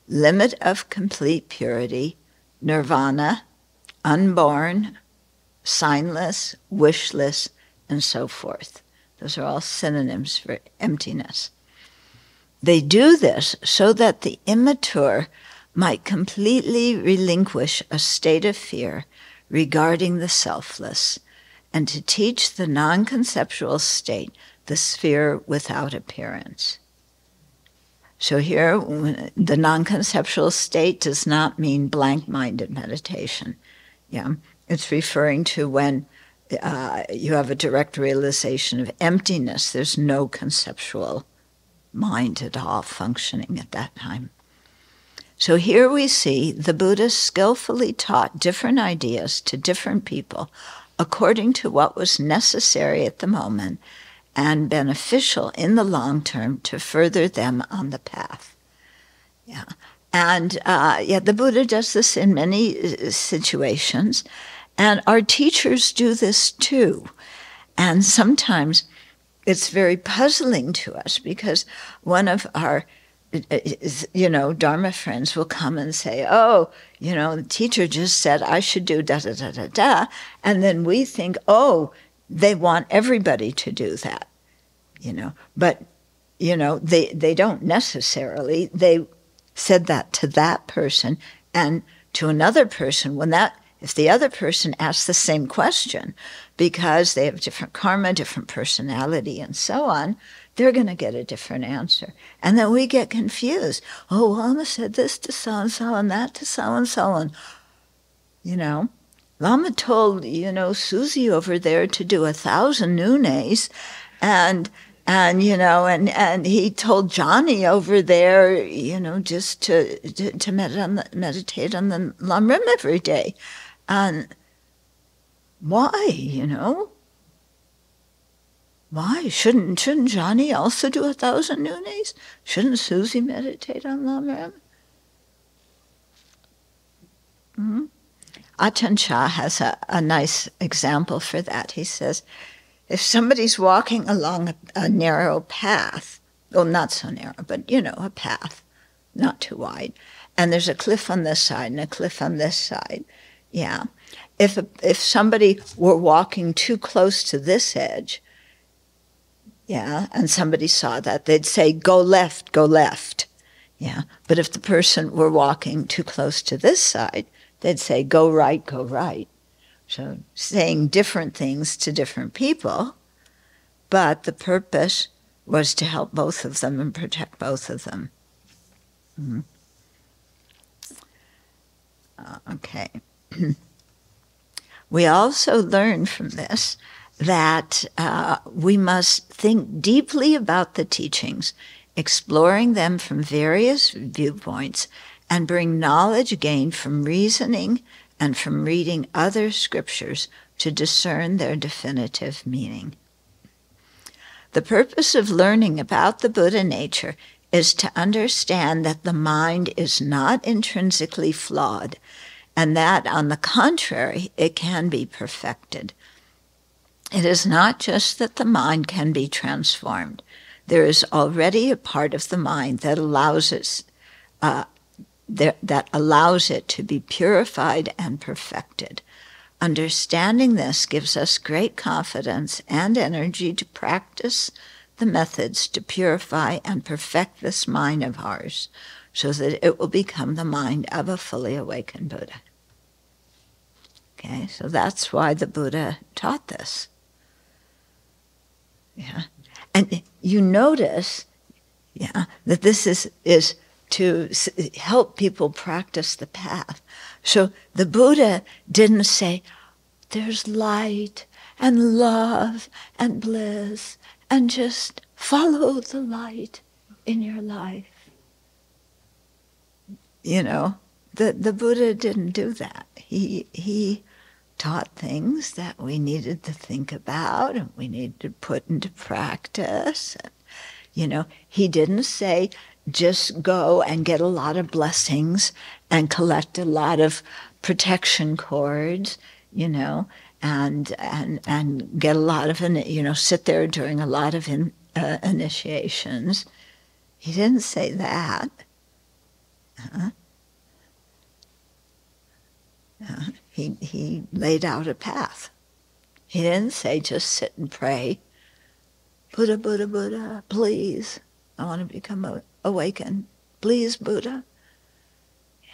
limit of complete purity, nirvana, unborn, signless, wishless, and so forth. Those are all synonyms for emptiness. They do this so that the immature might completely relinquish a state of fear regarding the selfless, and to teach the non-conceptual state, the sphere without appearance. So here, the non-conceptual state does not mean blank-minded meditation. Yeah, it's referring to when you have a direct realization of emptiness. There's no conceptual mind at all functioning at that time. So here we see the Buddha skillfully taught different ideas to different people according to what was necessary at the moment and beneficial in the long term to further them on the path. Yeah. And the Buddha does this in many situations, and our teachers do this too. And sometimes it's very puzzling to us because one of our Dharma friends will come and say, oh, the teacher just said I should do da-da-da-da-da. And then we think, oh, they want everybody to do that, But, they don't necessarily. They said that to that person and to another person if the other person asks the same question, because they have different karma, different personality, and so on, they're going to get a different answer. And then we get confused. Oh, Lama said this to so-and-so and that to so-and-so. And, Lama told, Susie over there to do 1,000 nunes. And he told Johnny over there, just to meditate on the Lam Rim every day. And why, Why? Shouldn't Johnny also do 1,000 nunes? Shouldn't Susie meditate on Lam Rim? Mm-hmm. Ajahn Chah has a nice example for that. He says, if somebody's walking along a narrow path, well, not so narrow, but, a path, not too wide, and there's a cliff on this side and a cliff on this side, yeah. If somebody were walking too close to this edge, yeah, and somebody saw that, they'd say, go left, yeah. But if the person were walking too close to this side, they'd say, go right. So saying different things to different people, but the purpose was to help both of them and protect both of them. Mm-hmm. Okay. We also learn from this that we must think deeply about the teachings, exploring them from various viewpoints, and bring knowledge gained from reasoning and from reading other scriptures to discern their definitive meaning. The purpose of learning about the Buddha nature is to understand that the mind is not intrinsically flawed, and that, on the contrary, it can be perfected. It is not just that the mind can be transformed. there is already a part of the mind that allows it to be purified and perfected. Understanding this gives us great confidence and energy to practice the methods to purify and perfect this mind of ours, so that it will become the mind of a fully awakened Buddha. Okay, so that's why the Buddha taught this. Yeah, and you notice, that this is to help people practice the path. So the Buddha didn't say, there's light and love and bliss, and just follow the light in your life. The Buddha didn't do that. He taught things that we needed to think about and we needed to put into practice. He didn't say, just go and get a lot of blessings and collect a lot of protection cords, and get a lot of, sit there during a lot of initiations. He didn't say that. He laid out a path. He didn't say just sit and pray. Buddha, Buddha, Buddha, please, I want to become awakened. Please, Buddha.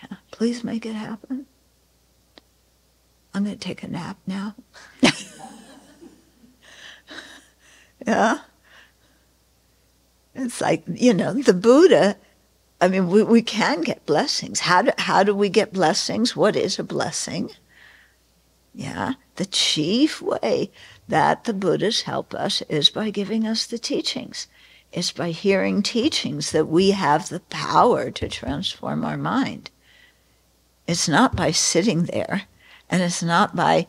Yeah, please make it happen. I'm going to take a nap now. Yeah. It's like, the Buddha, we can get blessings. How do we get blessings? What is a blessing? Yeah, the chief way that the Buddhas help us is by giving us the teachings. It's by hearing teachings that we have the power to transform our mind. It's not by sitting there, and it's not by,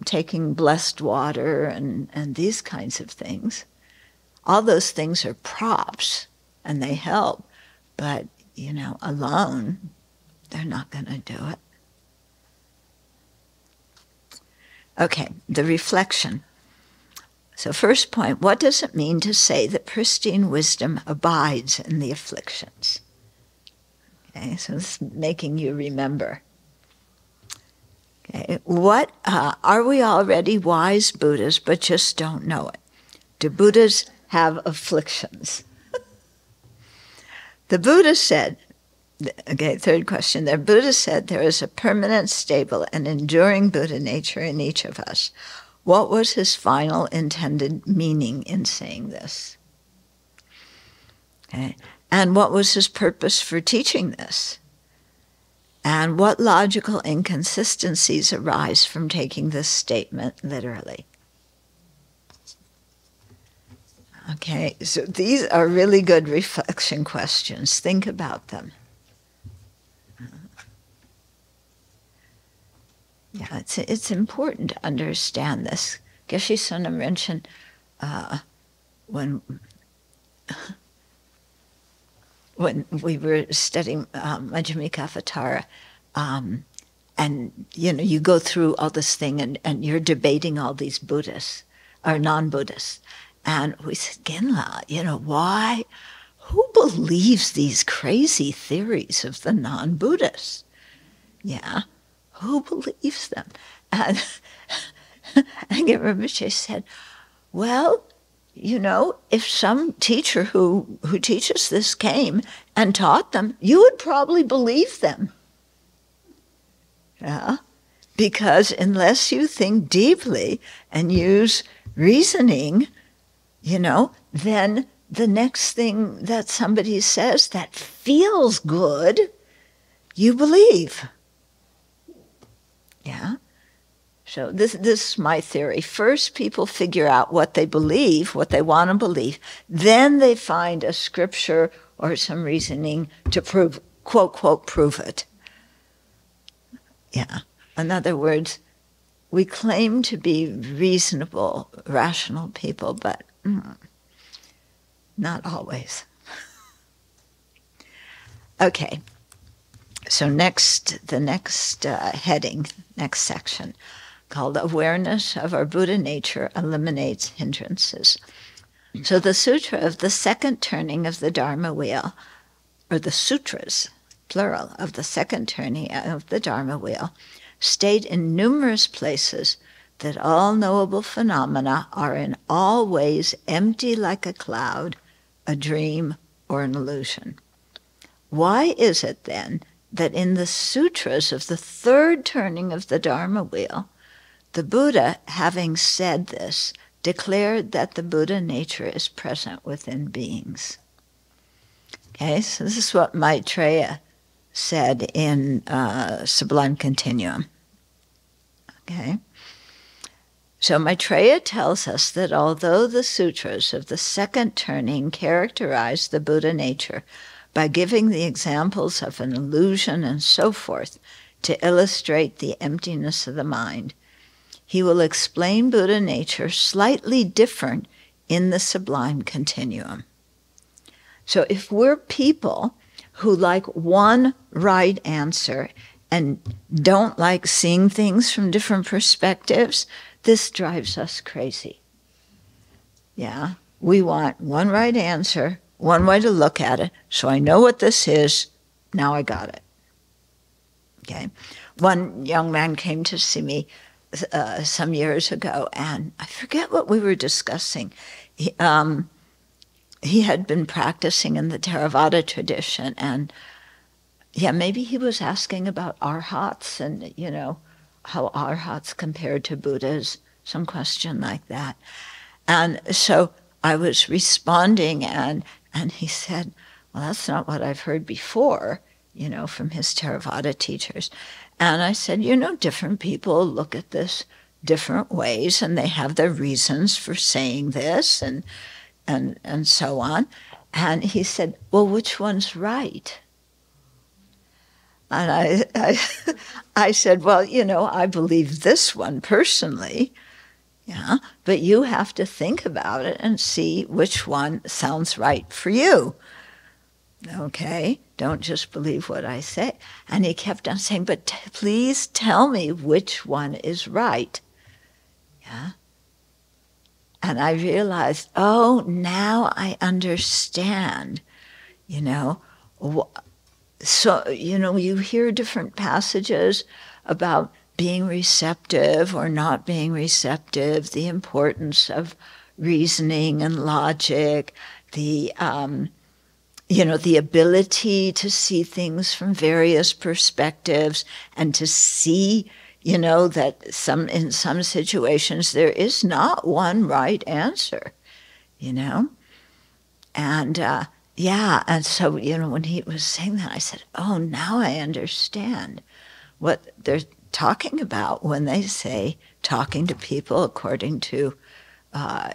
taking blessed water and these kinds of things. All those things are props, and they help. But, alone, they're not going to do it. Okay, the reflection. So first point, what does it mean to say that pristine wisdom abides in the afflictions? Okay, so this is making you remember. Okay, what are we already wise Buddhas but just don't know it? Do Buddhas have afflictions? The Buddha said, okay, third question, the Buddha said there is a permanent, stable, and enduring Buddha nature in each of us. What was his final intended meaning in saying this? Okay. And what was his purpose for teaching this? And what logical inconsistencies arise from taking this statement literally? Okay, so these are really good reflection questions. Think about them. Yeah, it's important to understand this. Geshe Sonam Rinchen, when we were studying Majjhima Kathatara, and you go through all this thing and you're debating all these Buddhists or non-Buddhists. And we said, Genla, why? Who believes these crazy theories of the non-Buddhists? Yeah, who believes them? And Rinpoche said, well, if some teacher who teaches this came and taught them, you would probably believe them. Yeah, because unless you think deeply and use reasoning, then the next thing that somebody says that feels good, you believe. Yeah? So this is my theory. First, people figure out what they believe, what they want to believe. Then they find a scripture or some reasoning to prove, quote, quote, prove it. Yeah. In other words, we claim to be reasonable, rational people, but not always. Okay, so the next heading, next section, called Awareness of Our Buddha Nature Eliminates Hindrances. So the Sutra of the second turning of the Dharma wheel, or the sutras, plural, of the second turning of the Dharma wheel, state in numerous places that all knowable phenomena are in all ways empty like a cloud, a dream, or an illusion. Why is it then that in the sutras of the third turning of the Dharma wheel, the Buddha, having said this, declared that the Buddha nature is present within beings? Okay, so this is what Maitreya said in Sublime Continuum. Okay, so Maitreya tells us that although the sutras of the second turning characterize the Buddha nature by giving the examples of an illusion and so forth to illustrate the emptiness of the mind, he will explain Buddha nature slightly different in the Sublime Continuum. So if we're people who like one right answer and don't like seeing things from different perspectives, this drives us crazy. Yeah, we want one right answer, one way to look at it, so I know what this is, now I got it. Okay, one young man came to see me some years ago, and I forget what we were discussing. He had been practicing in the Theravada tradition, and maybe he was asking about arhats and, how arhats compared to Buddhas, some question like that. And so I was responding, and he said, well, that's not what I've heard before, from his Theravada teachers. And I said, different people look at this different ways, and they have their reasons for saying this, and so on. And he said, well, which one's right? And I said, well, I believe this one personally, but you have to think about it and see which one sounds right for you. Okay, don't just believe what I say. And he kept on saying, but please tell me which one is right. And I realized, oh, now I understand, So, you hear different passages about being receptive or not being receptive, the importance of reasoning and logic, the ability to see things from various perspectives and to see, that in some situations there is not one right answer, And and so, when he was saying that, I said, oh, now I understand what they're talking about when they say talking to people according to,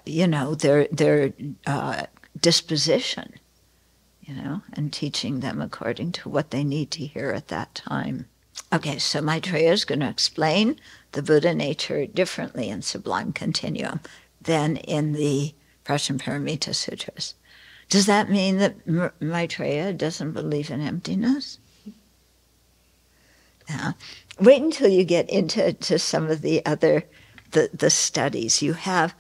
their disposition, and teaching them according to what they need to hear at that time. Okay, so Maitreya is going to explain the Buddha nature differently in Sublime Continuum than in the Prajnaparamita Sutras. Does that mean that Maitreya doesn't believe in emptiness? Now, wait until you get into some of the other the studies. You have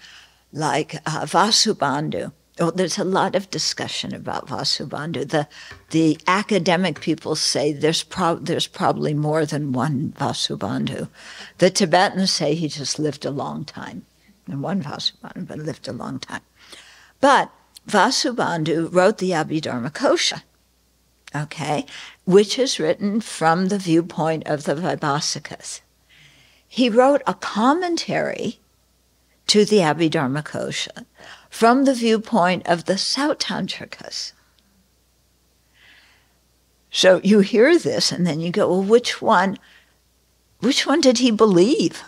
like Vasubandhu. Oh, there's a lot of discussion about Vasubandhu. The academic people say there's probably more than one Vasubandhu. The Tibetans say he just lived a long time. And one Vasubandhu, but lived a long time. But Vasubandhu wrote the Abhidharmakosha, okay, which is written from the viewpoint of the Vaibhasikas. He wrote a commentary to the Abhidharmakosha from the viewpoint of the Sautantrikas. So you hear this, and then you go, well, which one did he believe?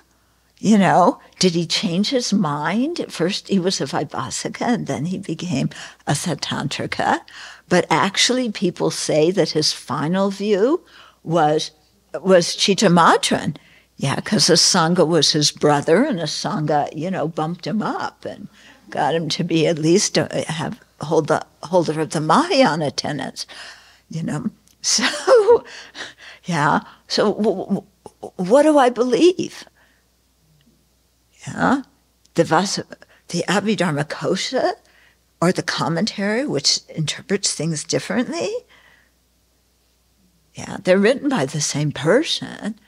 Did he change his mind? At first he was a Vaibhasika, and then he became a Sautantrika. But actually people say that his final view was Chittamadran. Yeah, because the Sangha was his brother, and the Sangha, bumped him up and got him to be at least holder of the Mahayana tenets, So, so what do I believe? The Abhidharmakosha or the commentary, which interprets things differently. Yeah, they're written by the same person.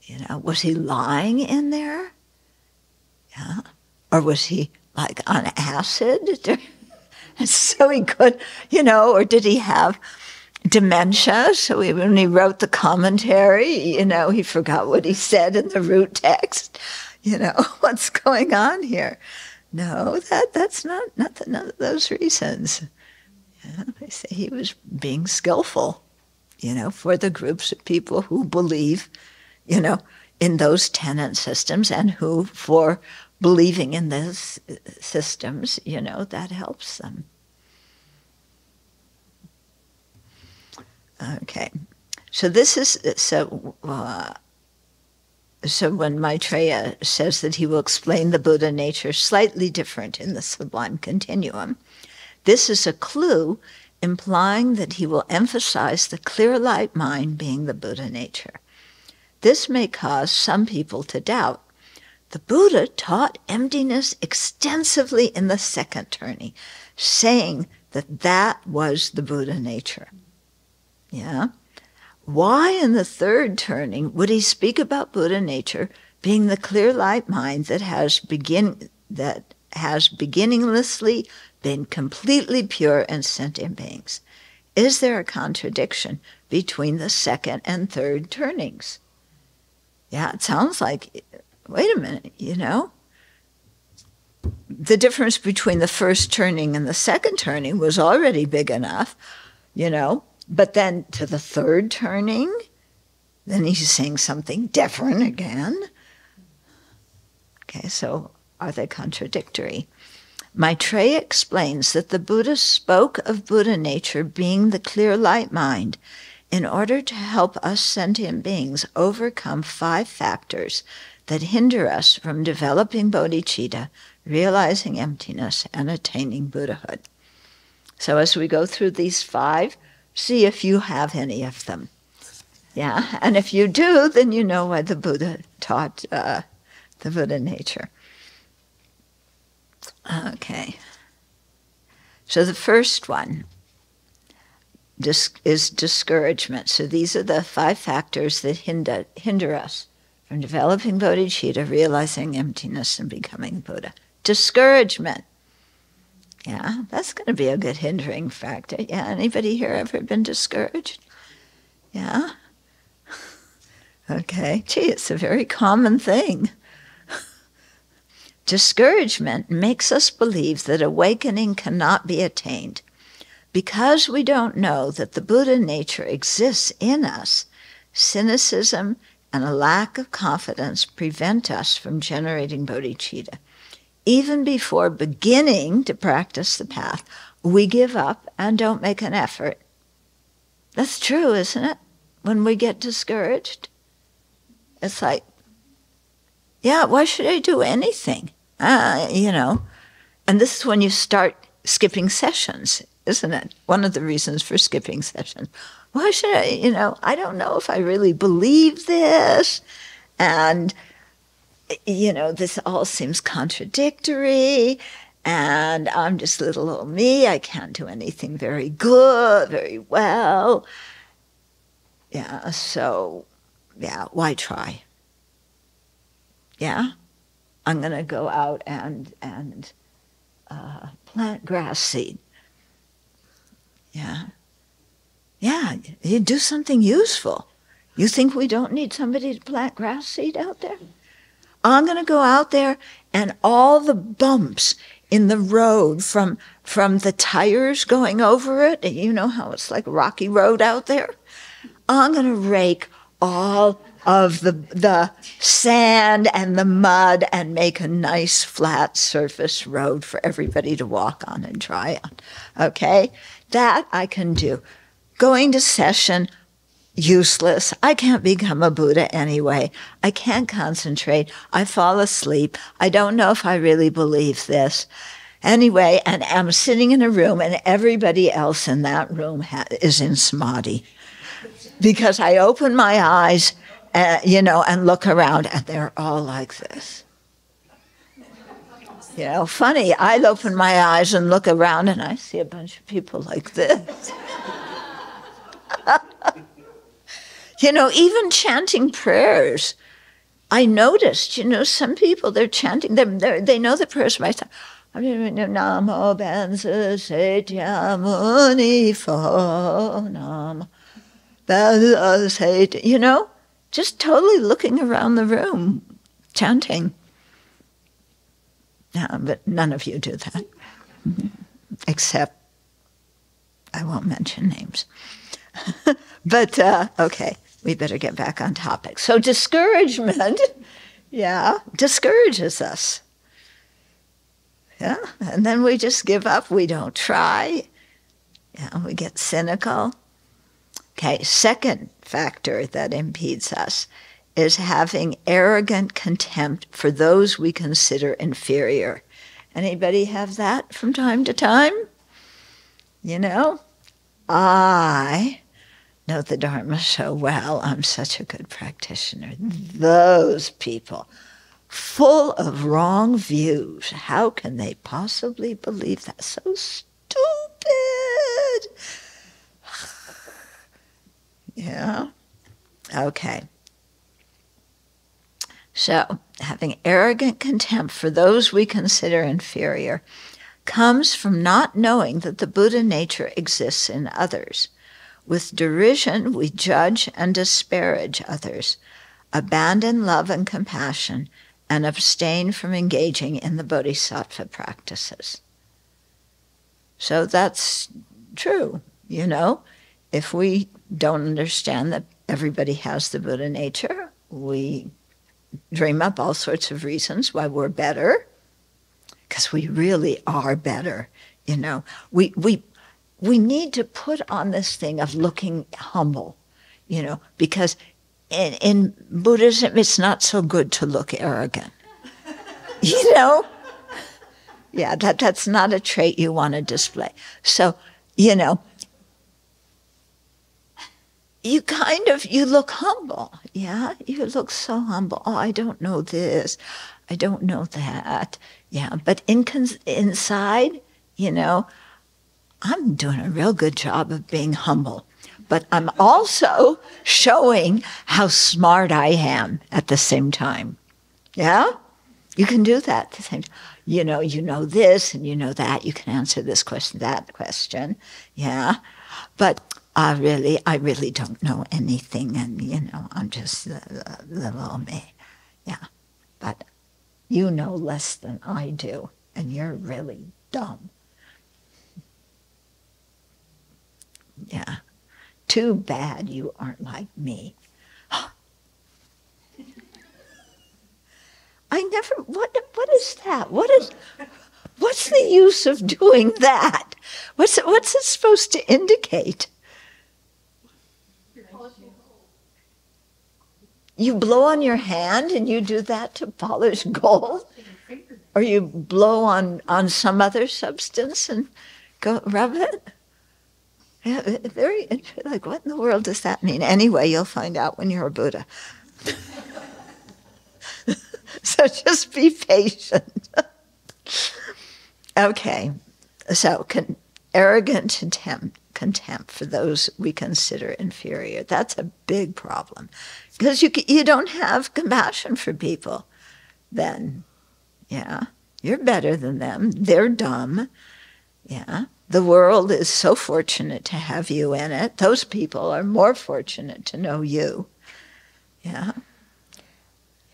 You know, was he lying in there? Yeah. Or was he like on acid? So he could, you know, or did he have dementia? So when he wrote the commentary, you know, he forgot what he said in the root text. You know, what's going on here? No, that's not none of those reasons. Yeah, they say he was being skillful, you know, for the groups of people who believe, you know, in those tenet systems, and who, for believing in those systems, you know, that helps them. Okay, so this is so when Maitreya says that he will explain the Buddha nature slightly different in the Sublime Continuum, this is a clue implying that he will emphasize the clear light mind being the Buddha nature. This may cause some people to doubt. The Buddha taught emptiness extensively in the second turning, saying that that was the Buddha nature. Yeah? Why in the third turning would he speak about Buddha nature being the clear light mind that has beginninglessly been completely pure and sentient beings? Is there a contradiction between the second and third turnings? Yeah, it sounds like, wait a minute, you know? The difference between the first turning and the second turning was already big enough, you know? But then to the third turning, then he's saying something different again. Okay, so are they contradictory? Maitreya explains that the Buddha spoke of Buddha nature being the clear light mind in order to help us sentient beings overcome 5 factors that hinder us from developing bodhicitta, realizing emptiness, and attaining Buddhahood. So as we go through these 5, see if you have any of them. Yeah, and if you do, then you know why the Buddha taught the Buddha nature. Okay. So the first one is discouragement. So these are the 5 factors that hinder us from developing bodhicitta, realizing emptiness, and becoming Buddha. Discouragement. Yeah, that's going to be a good hindering factor. Yeah, anybody here ever been discouraged? Yeah? Okay. Gee, it's a very common thing. Discouragement makes us believe that awakening cannot be attained. Because we don't know that the Buddha nature exists in us, cynicism and a lack of confidence prevent us from generating bodhicitta. Even before beginning to practice the path, we give up and don't make an effort. That's true, isn't it? When we get discouraged, it's like, yeah, why should I do anything? You know, and this is when you start skipping sessions, isn't it? One of the reasons for skipping sessions. Why should I, you know, I don't know if I really believe this, and you know, this all seems contradictory, and I'm just little old me. I can't do anything very good, very well. Yeah, so, yeah, why try? Yeah, I'm going to go out and plant grass seed. Yeah. Yeah, you do something useful. You think we don't need somebody to plant grass seed out there? I'm going to go out there, and all the bumps in the road from the tires going over it, you know how it's like a rocky road out there? I'm going to rake all of the sand and the mud and make a nice flat surface road for everybody to walk on and try on. Okay? That I can do. Going to session, useless. I can't become a Buddha anyway. I can't concentrate. I fall asleep. I don't know if I really believe this. Anyway, and I'm sitting in a room, and everybody else in that room is in samadhi. Because I open my eyes, you know, and look around, and they're all like this. You know, funny, I'll open my eyes and look around and I see a bunch of people like this. You know, even chanting prayers. I noticed, you know, some people, they're chanting, they know the prayers by heart. Namo Benza Setyamuni Fo Namo Benza Setya, you know, just totally looking around the room, chanting. No, but none of you do that, except I won't mention names. But, okay, we better get back on topic. So discouragement, discourages us. Yeah, and then we just give up. We don't try. Yeah, we get cynical. Okay, second factor that impedes us is having arrogant contempt for those we consider inferior. Anybody have that from time to time? You know, I know the Dharma so well. I'm such a good practitioner. Those people, full of wrong views. How can they possibly believe that? So stupid. Yeah. Okay. So, having arrogant contempt for those we consider inferior comes from not knowing that the Buddha nature exists in others. With derision, we judge and disparage others, abandon love and compassion, and abstain from engaging in the bodhisattva practices. So that's true, you know. If we don't understand that everybody has the Buddha nature, we dream up all sorts of reasons why we're better, because we really are better, you know. We need to put on this thing of looking humble, you know, because in Buddhism, it's not so good to look arrogant. You know? Yeah, that's not a trait you want to display. So, you know, you look humble. Yeah, you look so humble. Oh, I don't know this. I don't know that. Yeah, but inside, you know, I'm doing a real good job of being humble. But I'm also showing how smart I am at the same time. Yeah? You can do that at the same time. You know this and you know that. You can answer this question, that question. Yeah? But I really don't know anything, and, you know, I'm just the little me. Yeah. But you know less than I do, and you're really dumb. Yeah. Too bad you aren't like me. What is that? What's the use of doing that? What's it supposed to indicate? You blow on your hand and you do that to polish gold? Or you blow on some other substance and go rub it? Yeah, very interesting. Like, what in the world does that mean? Anyway, you'll find out when you're a Buddha. So just be patient. Okay, so arrogant contempt for those we consider inferior. That's a big problem. Because you don't have compassion for people then. Yeah, you're better than them. They're dumb. Yeah. The world is so fortunate to have you in it. Those people are more fortunate to know you. Yeah.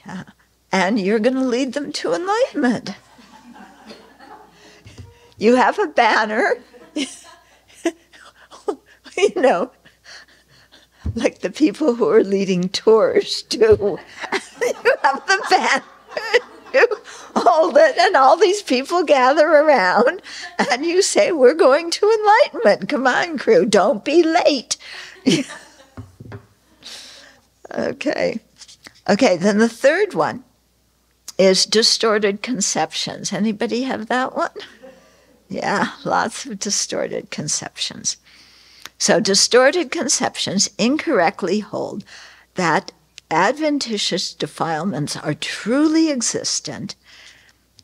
Yeah. And you're going to lead them to enlightenment. You have a banner, you know, like the people who are leading tours do. You have the banner. You hold it, and all these people gather around, and you say, we're going to enlightenment. Come on, crew, don't be late. Okay, then the third one is distorted conceptions. Anybody have that one? Yeah, lots of distorted conceptions. So distorted conceptions incorrectly hold that adventitious defilements are truly existent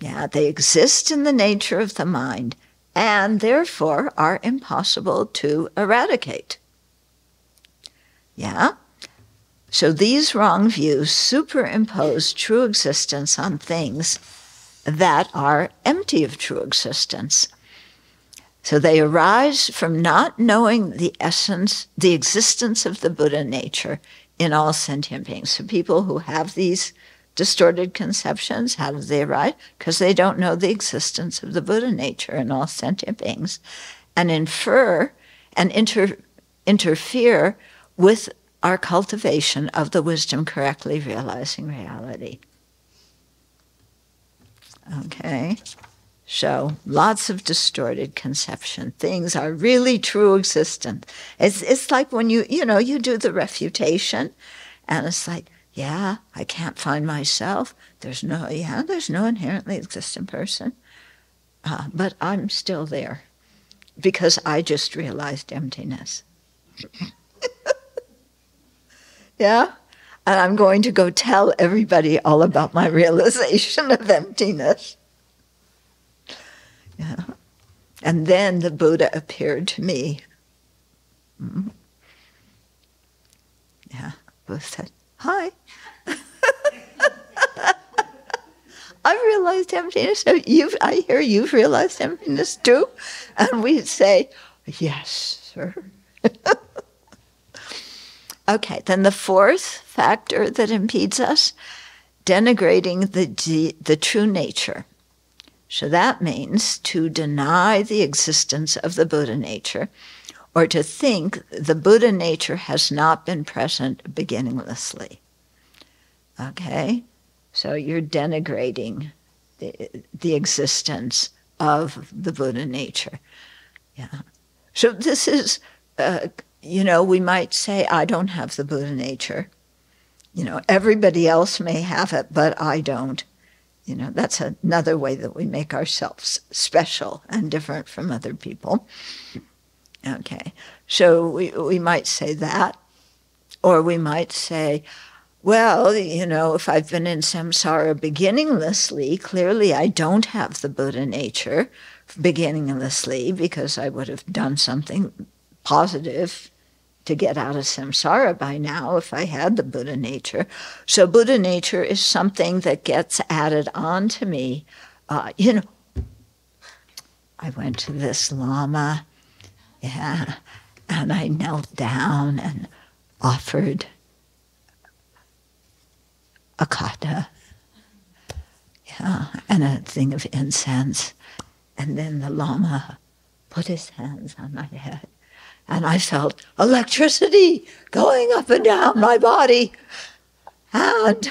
Yeah, they exist in the nature of the mind and therefore are impossible to eradicate. Yeah? So these wrong views superimpose true existence on things that are empty of true existence. So they arise from not knowing the essence, the existence of the Buddha nature in all sentient beings. So people who have these distorted conceptions, how do they arise? Because they don't know the existence of the Buddha nature in all sentient beings, and infer and interfere with our cultivation of the wisdom correctly realizing reality. Okay, so lots of distorted conception. Things are really true existent. It's like when you do the refutation, and it's like, yeah, I can't find myself. There's no inherently existent person, but I'm still there because I just realized emptiness. Yeah? And I'm going to go tell everybody all about my realization of emptiness. Yeah. And then the Buddha appeared to me. Yeah. Buddha said, hi. I've realized emptiness. So I hear you've realized emptiness too? And we'd say, yes, sir. Okay, then the fourth factor that impedes us, denigrating the true nature. So that means to deny the existence of the Buddha nature, or to think the Buddha nature has not been present beginninglessly. Okay, so you're denigrating the existence of the Buddha nature. Yeah. So this is... we might say, I don't have the Buddha nature. Everybody else may have it, but I don't. That's another way that we make ourselves special and different from other people. Okay, so we might say that, or we might say, well, if I've been in samsara beginninglessly, clearly I don't have the Buddha nature beginninglessly because I would have done something positive to get out of samsara by now if I had the Buddha nature. So Buddha nature is something that gets added on to me. I went to this Lama, yeah, and I knelt down and offered a kata, yeah, and a thing of incense. And then the Lama put his hands on my head. And I felt electricity going up and down my body. And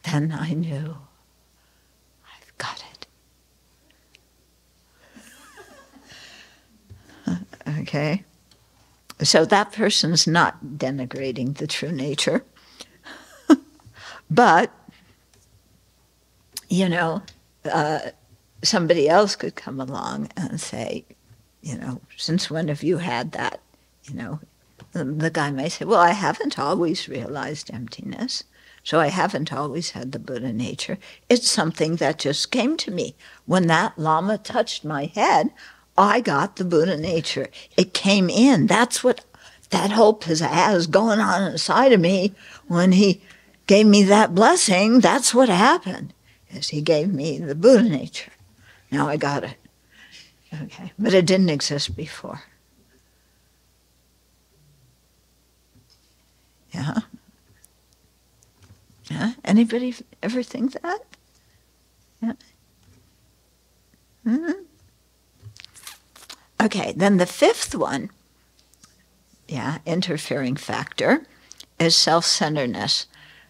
then I knew, I've got it. Okay? So that person's not denigrating the true nature. But, somebody else could come along and say, since when have you had that? The guy may say, well, I haven't always realized emptiness, so I haven't always had the Buddha nature. It's something that just came to me. When that Lama touched my head, I got the Buddha nature. It came in. That's what that whole pizzazz going on inside of me when he gave me that blessing. That's what happened, is he gave me the Buddha nature. Now I got it. Okay, but it didn't exist before. Yeah? Yeah? Anybody ever think that? Yeah? Mm-hmm. Okay, then the fifth one, interfering factor, is self-centeredness.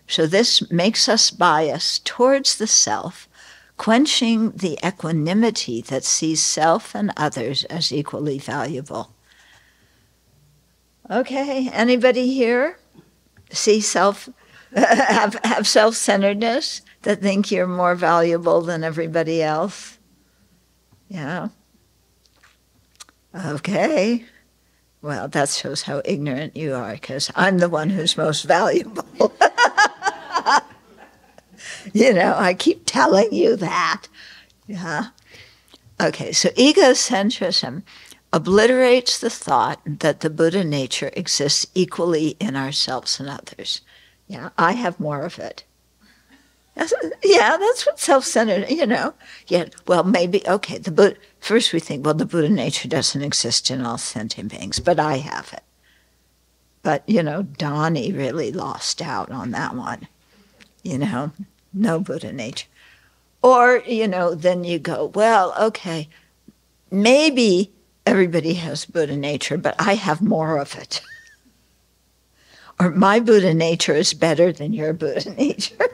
So this makes us bias towards the self, quenching the equanimity that sees self and others as equally valuable. Okay, anybody here see have self-centeredness, that think you're more valuable than everybody else? Yeah. Okay. Well, that shows how ignorant you are, because I'm the one who's most valuable. I keep telling you that. Yeah. Okay, so egocentrism obliterates the thought that the Buddha nature exists equally in ourselves and others. Yeah, I have more of it. Yeah, that's what self-centered, Yeah, well, maybe, okay, first we think, well, the Buddha nature doesn't exist in all sentient beings, but I have it. But, Donnie really lost out on that one. No Buddha nature. Or, then you go, well, okay, maybe everybody has Buddha nature, but I have more of it. Or my Buddha nature is better than your Buddha nature.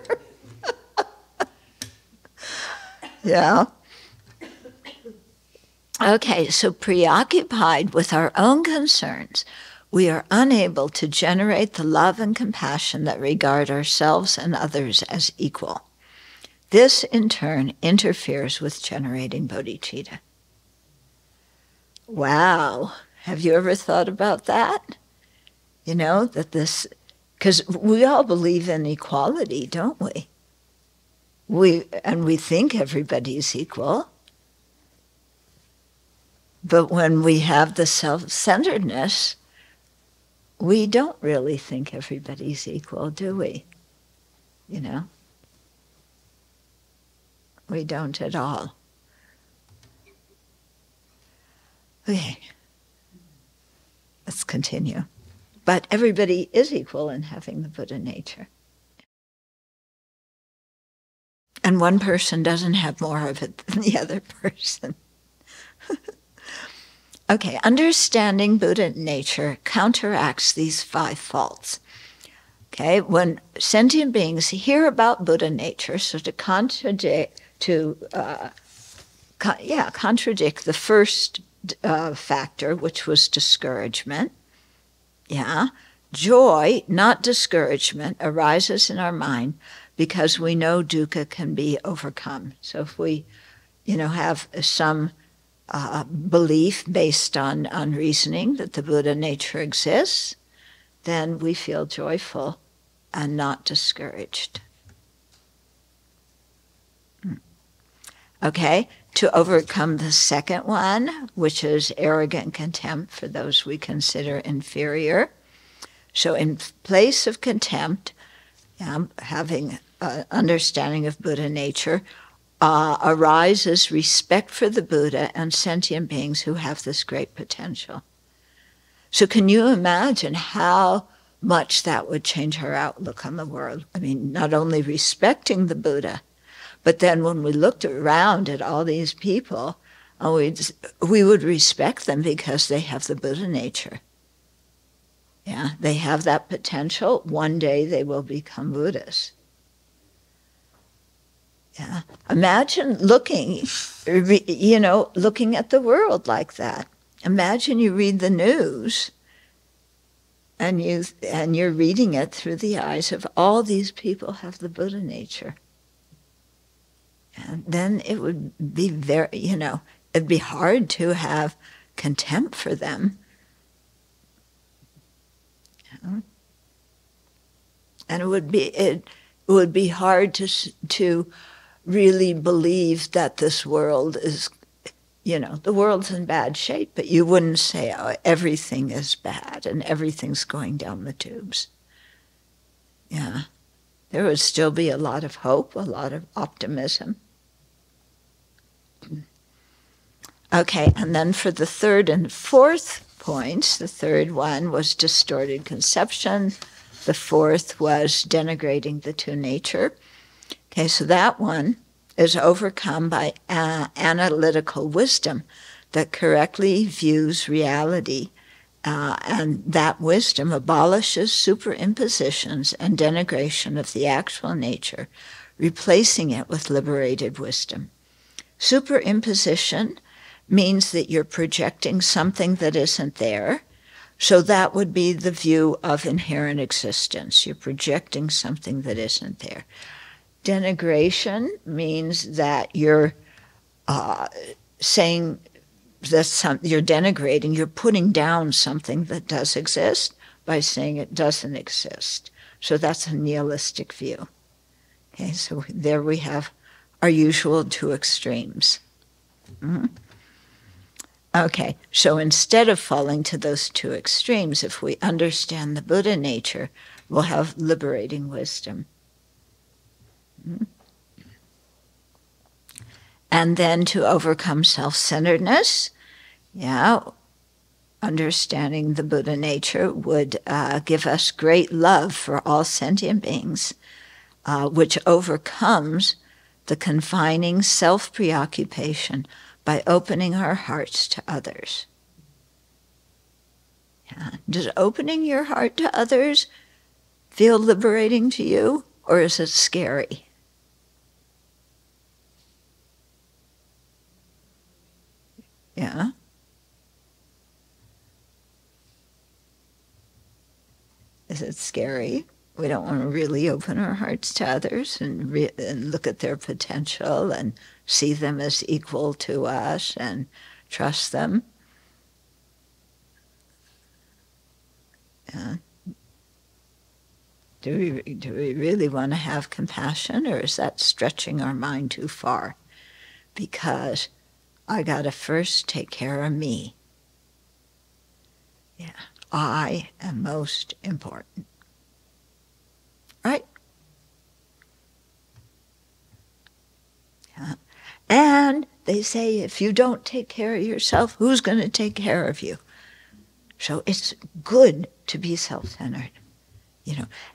Yeah. Okay, so preoccupied with our own concerns, we are unable to generate the love and compassion that regard ourselves and others as equal. This, in turn, interferes with generating bodhicitta. Wow. Have you ever thought about that? That this, because we all believe in equality, don't we? We think everybody's equal. But when we have the self-centeredness, we don't really think everybody's equal, do we? We don't at all. Okay. Let's continue. But everybody is equal in having the Buddha nature. And one person doesn't have more of it than the other person. Okay, understanding Buddha nature counteracts these 5 faults. Okay, when sentient beings hear about Buddha nature, so to contradict the first factor, which was discouragement. Yeah, joy, not discouragement, arises in our mind because we know dukkha can be overcome. So if we, have some belief based on reasoning that the Buddha nature exists, then we feel joyful and not discouraged. Okay, to overcome the second one, which is arrogant contempt for those we consider inferior. So in place of contempt, having an understanding of Buddha nature, arises respect for the Buddha and sentient beings who have this great potential. So can you imagine how much that would change our outlook on the world? I mean, not only respecting the Buddha, but then when we looked around at all these people, we would respect them because they have the Buddha nature. Yeah, they have that potential. One day they will become Buddhas. Yeah, imagine looking at the world like that. Imagine you read the news, and you're reading it through the eyes of all these people have the Buddha nature. And then it would be it'd be hard to have contempt for them. And it would be hard to really believe that this world is, the world's in bad shape, but you wouldn't say, oh, everything is bad and everything's going down the tubes. Yeah. There would still be a lot of hope, a lot of optimism. Okay, and then for the third and fourth points, the third one was distorted conception. The fourth was denigrating the two nature. Okay, so that one is overcome by analytical wisdom that correctly views reality, and that wisdom abolishes superimpositions and denigration of the actual nature, replacing it with liberated wisdom. Superimposition means that you're projecting something that isn't there. So that would be the view of inherent existence. You're projecting something that isn't there. Denigration means that you're saying that you're denigrating, you're putting down something that does exist by saying it doesn't exist. So that's a nihilistic view. Okay, so there we have our usual two extremes. Okay, so instead of falling to those two extremes, if we understand the Buddha nature, we'll have liberating wisdom. And then to overcome self-centeredness, understanding the Buddha nature would give us great love for all sentient beings, which overcomes the confining self-preoccupation by opening our hearts to others. Does opening your heart to others feel liberating to you, or is it scary? Yeah? Is it scary? We don't want to really open our hearts to others and look at their potential and see them as equal to us and trust them. Yeah. Do we really want to have compassion, or is that stretching our mind too far? Because I got to first take care of me. Yeah, I am most important. Right? Yeah. And they say if you don't take care of yourself, who's going to take care of you? So it's good to be self-centered.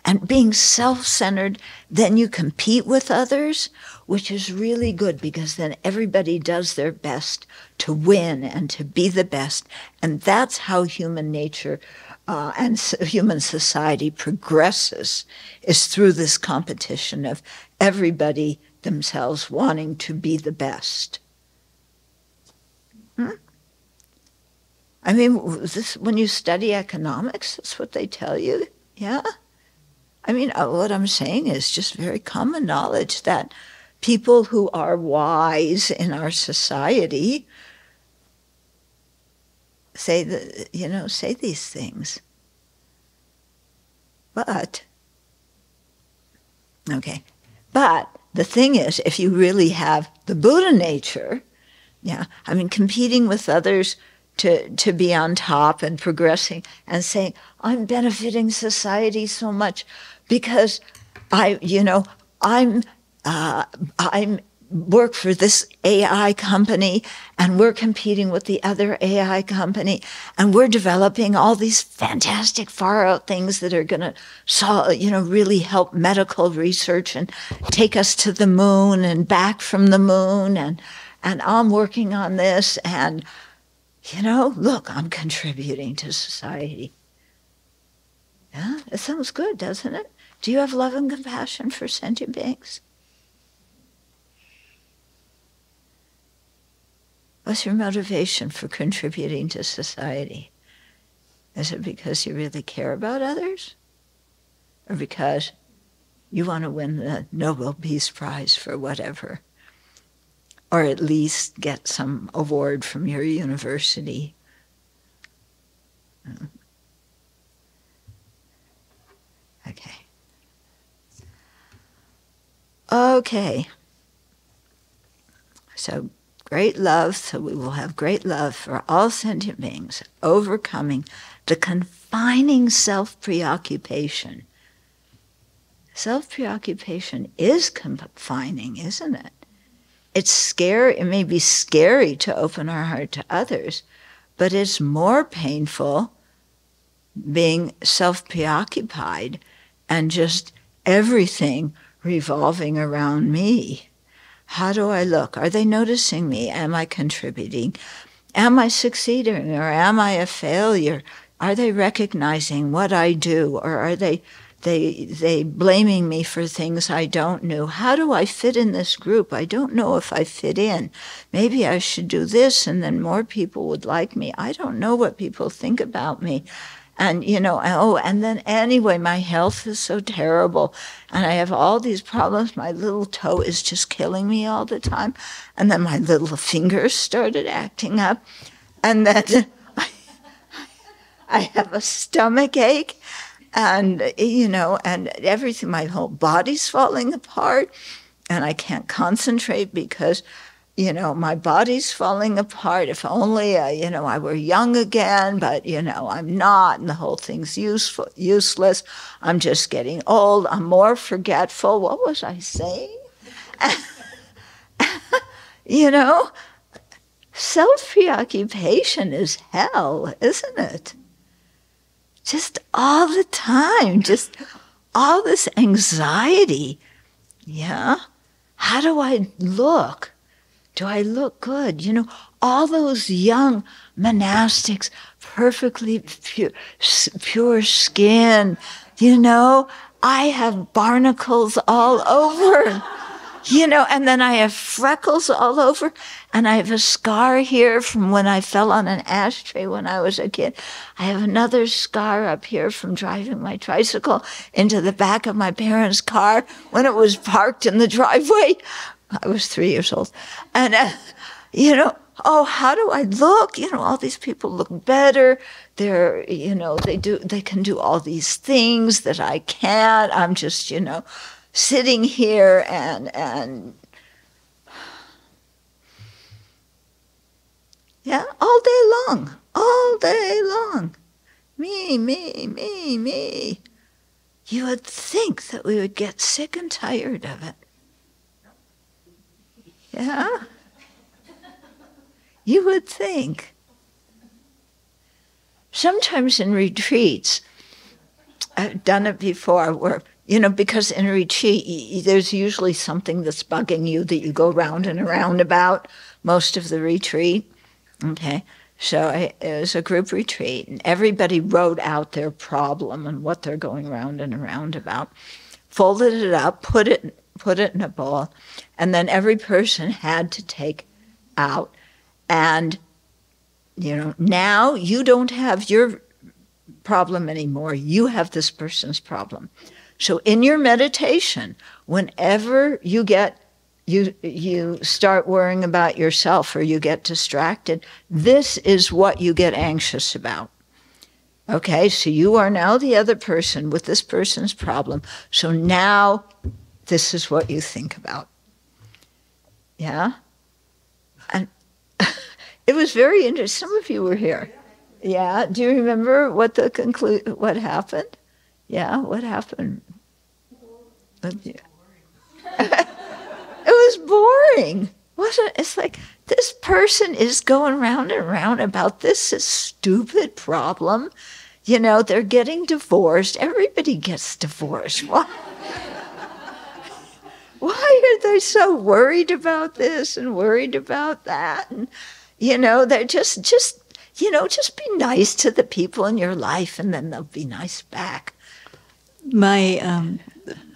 And being self-centered, then you compete with others, which is really good because then everybody does their best to win and to be the best. And that's how human nature and human society progresses, is through this competition of everybody themselves wanting to be the best. I mean, when you study economics, that's what they tell you. Yeah? I mean, what I'm saying is just very common knowledge that people who are wise in our society say these things. But the thing is, if you really have the Buddha nature, competing with others to be on top and progressing and saying, I'm benefiting society so much because I'm work for this AI company and we're competing with the other AI company and we're developing all these fantastic far out things that are going to really help medical research and take us to the moon and back from the moon, and I'm working on this, and look, I'm contributing to society. Yeah, it sounds good, doesn't it? Do you have love and compassion for sentient beings? What's your motivation for contributing to society? Is it because you really care about others? Or because you want to win the Nobel Peace Prize for whatever? Or at least get some award from your university? Okay. So great love, so we will have great love for all sentient beings, overcoming the confining self-preoccupation. Self-preoccupation is confining, isn't it? It's scary. It may be scary to open our heart to others, but it's more painful being self-preoccupied and just everything revolving around me. How do I look? Are they noticing me? Am I contributing? Am I succeeding, or am I a failure? Are they recognizing what I do, or are they blaming me for things I don't know? How do I fit in this group? I don't know if I fit in. Maybe I should do this and then more people would like me. I don't know what people think about me. And, and then anyway, my health is so terrible and I have all these problems. My little toe is just killing me all the time. And then my little fingers started acting up. And then I have a stomach ache. and, and everything, my whole body's falling apart, and I can't concentrate because, my body's falling apart. If only, I were young again, but, I'm not, and the whole thing's useless. I'm just getting old. I'm more forgetful. What was I saying? Self-preoccupation is hell, isn't it? Just all the time, just all this anxiety. Yeah? How do I look? Do I look good? All those young monastics, perfectly pure skin, I have barnacles all over, and then I have freckles all over, and I have a scar here from when I fell on an ashtray when I was a kid. I have another scar up here from driving my tricycle into the back of my parents' car when it was parked in the driveway. I was 3 years old. And, oh, how do I look? All these people look better. They're, they can do all these things that I can't. I'm just, sitting here and yeah, all day long. Me. You would think that we would get sick and tired of it. Yeah? You would think. Sometimes in retreats, I've done it before where, because in a retreat, there's usually something that's bugging you that you go round and around about most of the retreat. Okay, so it was a group retreat, and everybody wrote out their problem and what they're going round and around about, folded it up, put it in a bowl, and then every person had to take out. And, now you don't have your problem anymore. You have this person's problem. So in your meditation, whenever you start worrying about yourself or you get distracted, this is what you get anxious about. Okay, so you are now the other person with this person's problem. So now this is what you think about. Yeah? And it was very interesting. Some of you were here. Yeah, do you remember what happened? Yeah, what happened? It was boring, wasn't it? It's like, this person is going round and round about this stupid problem. They're getting divorced. Everybody gets divorced. Why are they so worried about this and worried about that? And, they're just be nice to the people in your life and then they'll be nice back.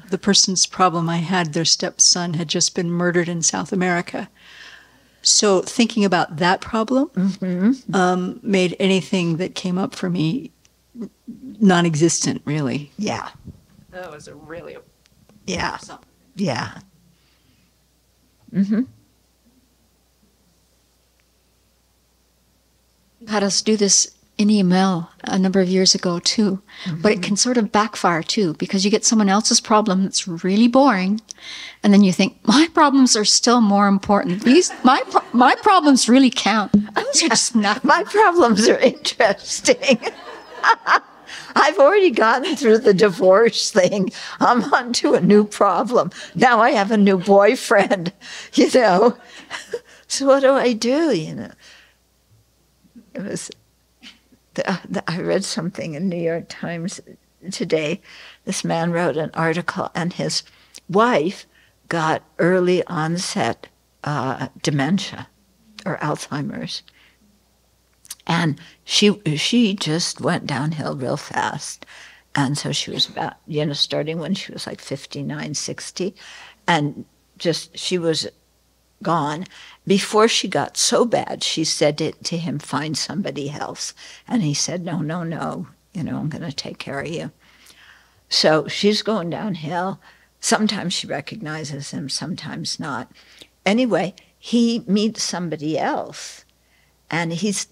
The person's problem I had, their stepson had just been murdered in South America. So thinking about that problem made anything that came up for me non-existent, really. Yeah. That was a really... Yeah. Something. Yeah. Mm-hmm. Had us do this in EML a number of years ago too, but it can sort of backfire too, because you get someone else's problem that's really boring, and then you think, my problems are still more important. My problems really count. Those are just not. My problems are interesting. I've already gotten through the divorce thing. I'm on to a new problem. Now I have a new boyfriend, So what do I do, It was... I read something in New York Times today. This man wrote an article, and his wife got early onset dementia or Alzheimer's. And she just went downhill real fast. And so she was about, starting when she was like 59, 60. And she was gone. Before she got so bad, she said to him, find somebody else. And he said, no, I'm going to take care of you. So she's going downhill. Sometimes she recognizes him, sometimes not. Anyway, he meets somebody else. And he's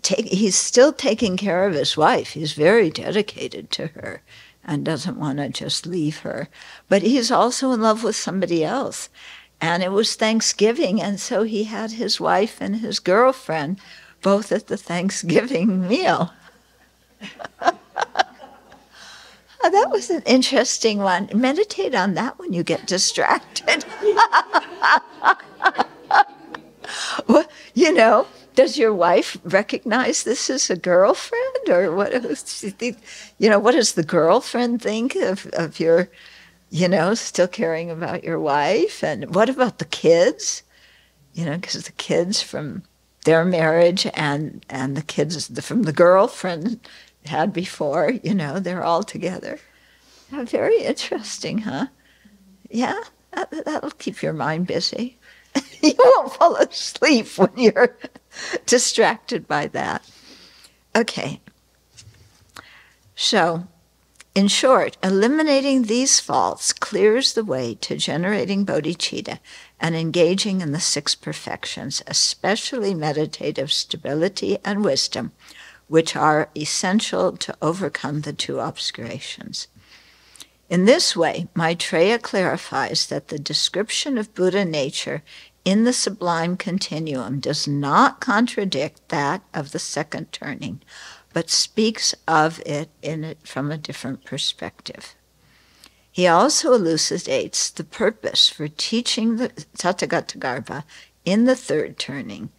still taking care of his wife. He's very dedicated to her. and doesn't want to just leave her. But he's also in love with somebody else. And it was Thanksgiving, and so he had his wife and his girlfriend both at the Thanksgiving meal. That was an interesting one. Meditate on that when you get distracted. Well, you know, does your wife recognize this as a girlfriend, or what? You know, what does the girlfriend think of your, you know, still caring about your wife? And what about the kids? You know, because the kids from their marriage and the kids from the girlfriend had before, you know, they're all together. Yeah, very interesting, huh? Yeah, that'll keep your mind busy. You won't fall asleep when you're distracted by that. Okay. So, in short, eliminating these faults clears the way to generating bodhicitta and engaging in the 6 perfections, especially meditative stability and wisdom, which are essential to overcome the 2 obscurations. In this way, Maitreya clarifies that the description of Buddha nature in the sublime continuum does not contradict that of the second turning, but speaks of it from a different perspective. He also elucidates the purpose for teaching the Tathagata in the third turning.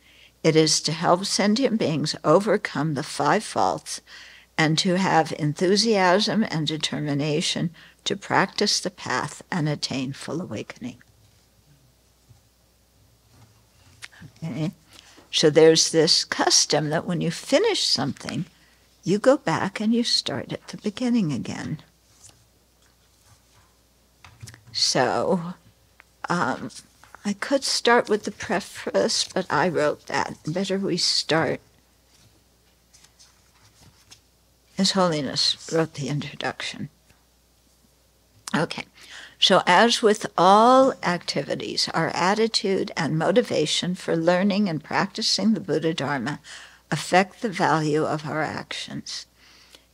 It is to help sentient beings overcome the 5 faults and to have enthusiasm and determination to practice the path and attain full awakening. Okay. So there's this custom that when you finish something, you go back and you start at the beginning again. So I could start with the preface, but I wrote that. Better we start. His Holiness wrote the introduction. Okay, so as with all activities, our attitude and motivation for learning and practicing the Buddha Dharma affect the value of our actions.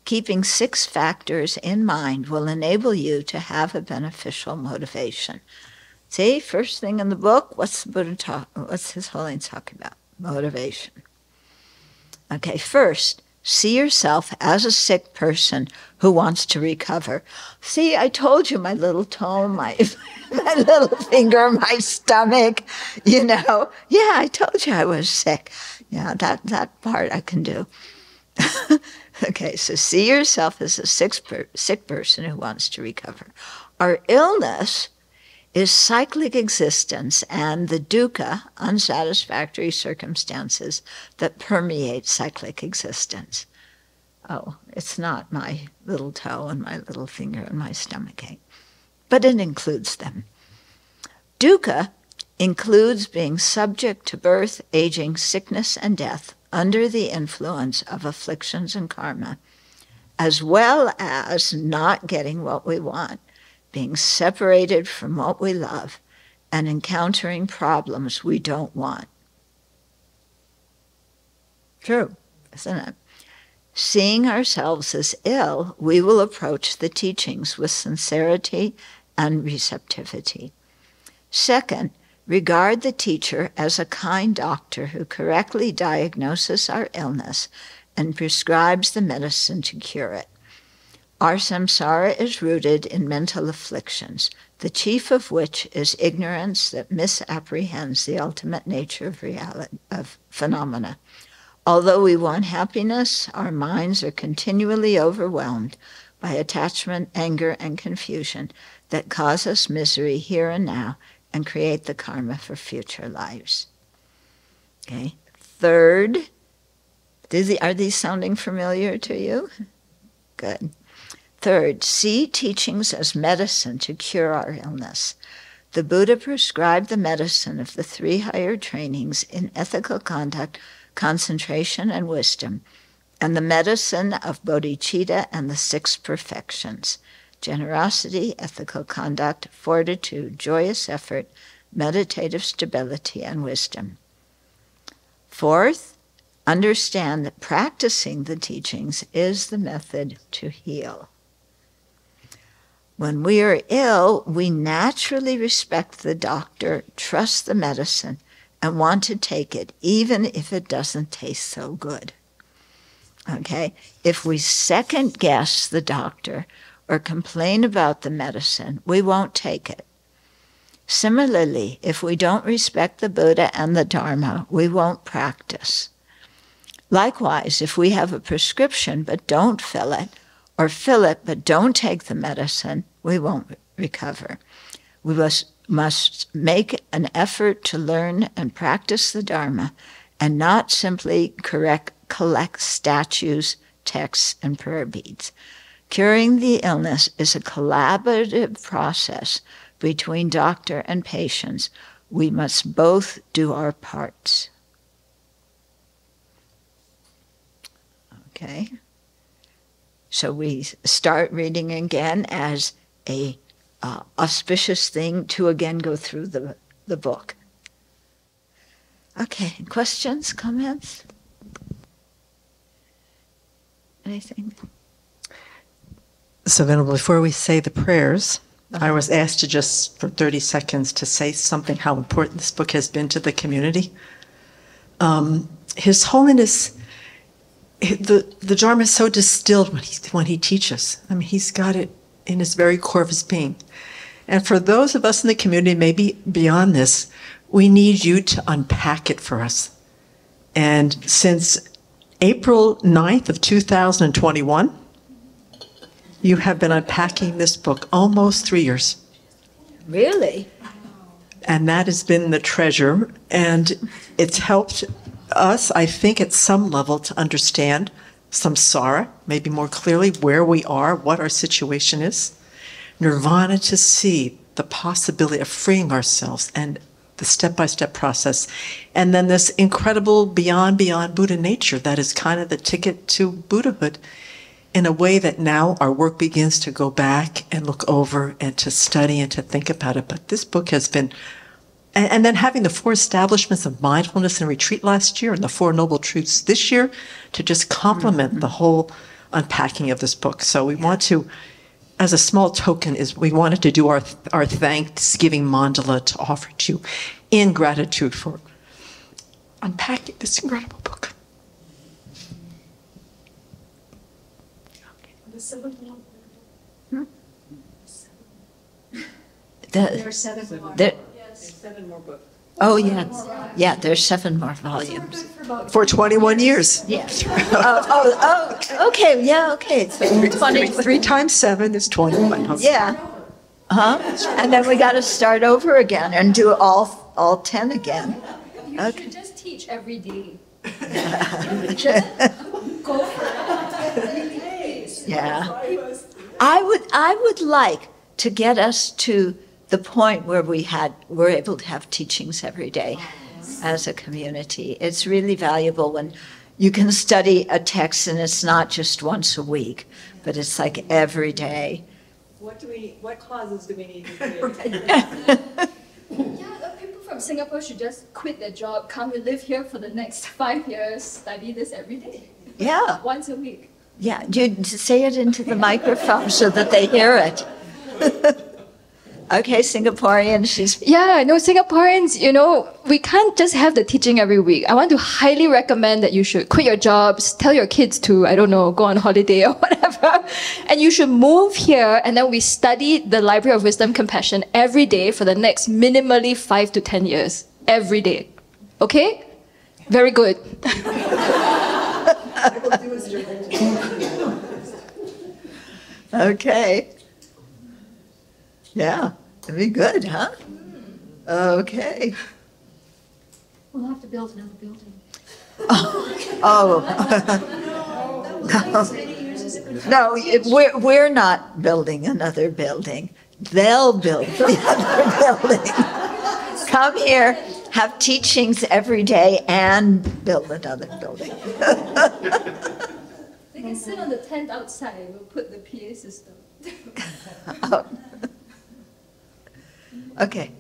Keeping 6 factors in mind will enable you to have a beneficial motivation. See, first thing in the book, what's His Holiness talking about? Motivation. Okay, first, see yourself as a sick person who wants to recover. See, I told you my little toe, my little finger, my stomach, you know. Yeah, I told you I was sick. Yeah, that part I can do. Okay, so see yourself as a sick person who wants to recover. Our illness is cyclic existence and the dukkha, unsatisfactory circumstances that permeate cyclic existence. Oh, it's not my little toe and my little finger and my stomachache, but it includes them. Dukkha includes being subject to birth, aging, sickness, and death under the influence of afflictions and karma, as well as not getting what we want, being separated from what we love, and encountering problems we don't want. True, isn't it? Seeing ourselves as ill, we will approach the teachings with sincerity and receptivity. Second, regard the teacher as a kind doctor who correctly diagnoses our illness and prescribes the medicine to cure it. Our samsara is rooted in mental afflictions, the chief of which is ignorance that misapprehends the ultimate nature of reality, of phenomena. Although we want happiness, our minds are continually overwhelmed by attachment, anger, and confusion that cause us misery here and now and create the karma for future lives. Okay. Third, are these sounding familiar to you? Good. Third, see teachings as medicine to cure our illness. The Buddha prescribed the medicine of the 3 higher trainings in ethical conduct, concentration, and wisdom, and the medicine of bodhicitta and the 6 perfections: generosity, ethical conduct, fortitude, joyous effort, meditative stability, and wisdom. Fourth, understand that practicing the teachings is the method to heal. When we are ill, we naturally respect the doctor, trust the medicine, and want to take it, even if it doesn't taste so good. Okay? If we second guess the doctor or complain about the medicine, we won't take it. Similarly, if we don't respect the Buddha and the Dharma, we won't practice. Likewise, if we have a prescription but don't fill it, or fill it but don't take the medicine, we won't recover. We must make an effort to learn and practice the Dharma and not simply collect statues, texts, and prayer beads. Curing the illness is a collaborative process between doctor and patients. We must both do our parts. Okay? So we start reading again as a auspicious thing to again go through the book. Okay, questions, comments? Anything? So, Venerable, before we say the prayers, I was asked to just, for 30 seconds, to say something, how important this book has been to the community. His Holiness, the Dharma is so distilled when he teaches. I mean, he's got it in his very core of his being. And for those of us in the community, maybe beyond this, we need you to unpack it for us. And since April 9th of 2021, you have been unpacking this book almost 3 years. Really? And that has been the treasure. And it's helped us, I think, at some level to understand samsara, maybe more clearly where we are, what our situation is. Nirvana, to see the possibility of freeing ourselves and the step-by-step process. And then this incredible beyond Buddha nature that is kind of the ticket to Buddhahood, in a way that now our work begins to go back and look over and to study and to think about it. But this book has been, and then having the 4 establishments of mindfulness and retreat last year and the 4 noble truths this year to just complement the whole unpacking of this book. So we want to, as a small token, we wanted to do our Thanksgiving mandala to offer to you in gratitude for unpacking this incredible book. There are 7 more. Yes. 7 more books. Oh, yeah. Yeah, there's 7 more volumes. For 21 years. Yes. Okay. Yeah, okay. It's 20. 3 times 7 is 21. Yeah. And then we got to start over again and do all 10 again. You Okay. should just teach every day. Just go for it. Yeah. I would like to get us to the point where we're able to have teachings every day as a community. It's really valuable when you can study a text and it's not just once a week, but it's like every day. What causes do we need to do? Yeah, people from Singapore should just quit their job, come and live here for the next 5 years, study this every day. Yeah. Once a week. Yeah, you say it into the microphone so that they hear it. Okay, Singaporean, she's... Yeah, no, Singaporeans, we can't just have the teaching every week. I want to highly recommend that you should quit your jobs, tell your kids to, I don't know, go on holiday or whatever. And you should move here, and then we study the Library of Wisdom Compassion every day for the next minimally 5 to 10 years. Every day. Okay? Very good. Okay. Yeah, it'd be good, huh? Okay. We'll have to build another building. No, we're not building another building. They'll build the other building. Come here, have teachings every day, and build another building. They can sit on the tent outside. We'll put the PA system. Okay.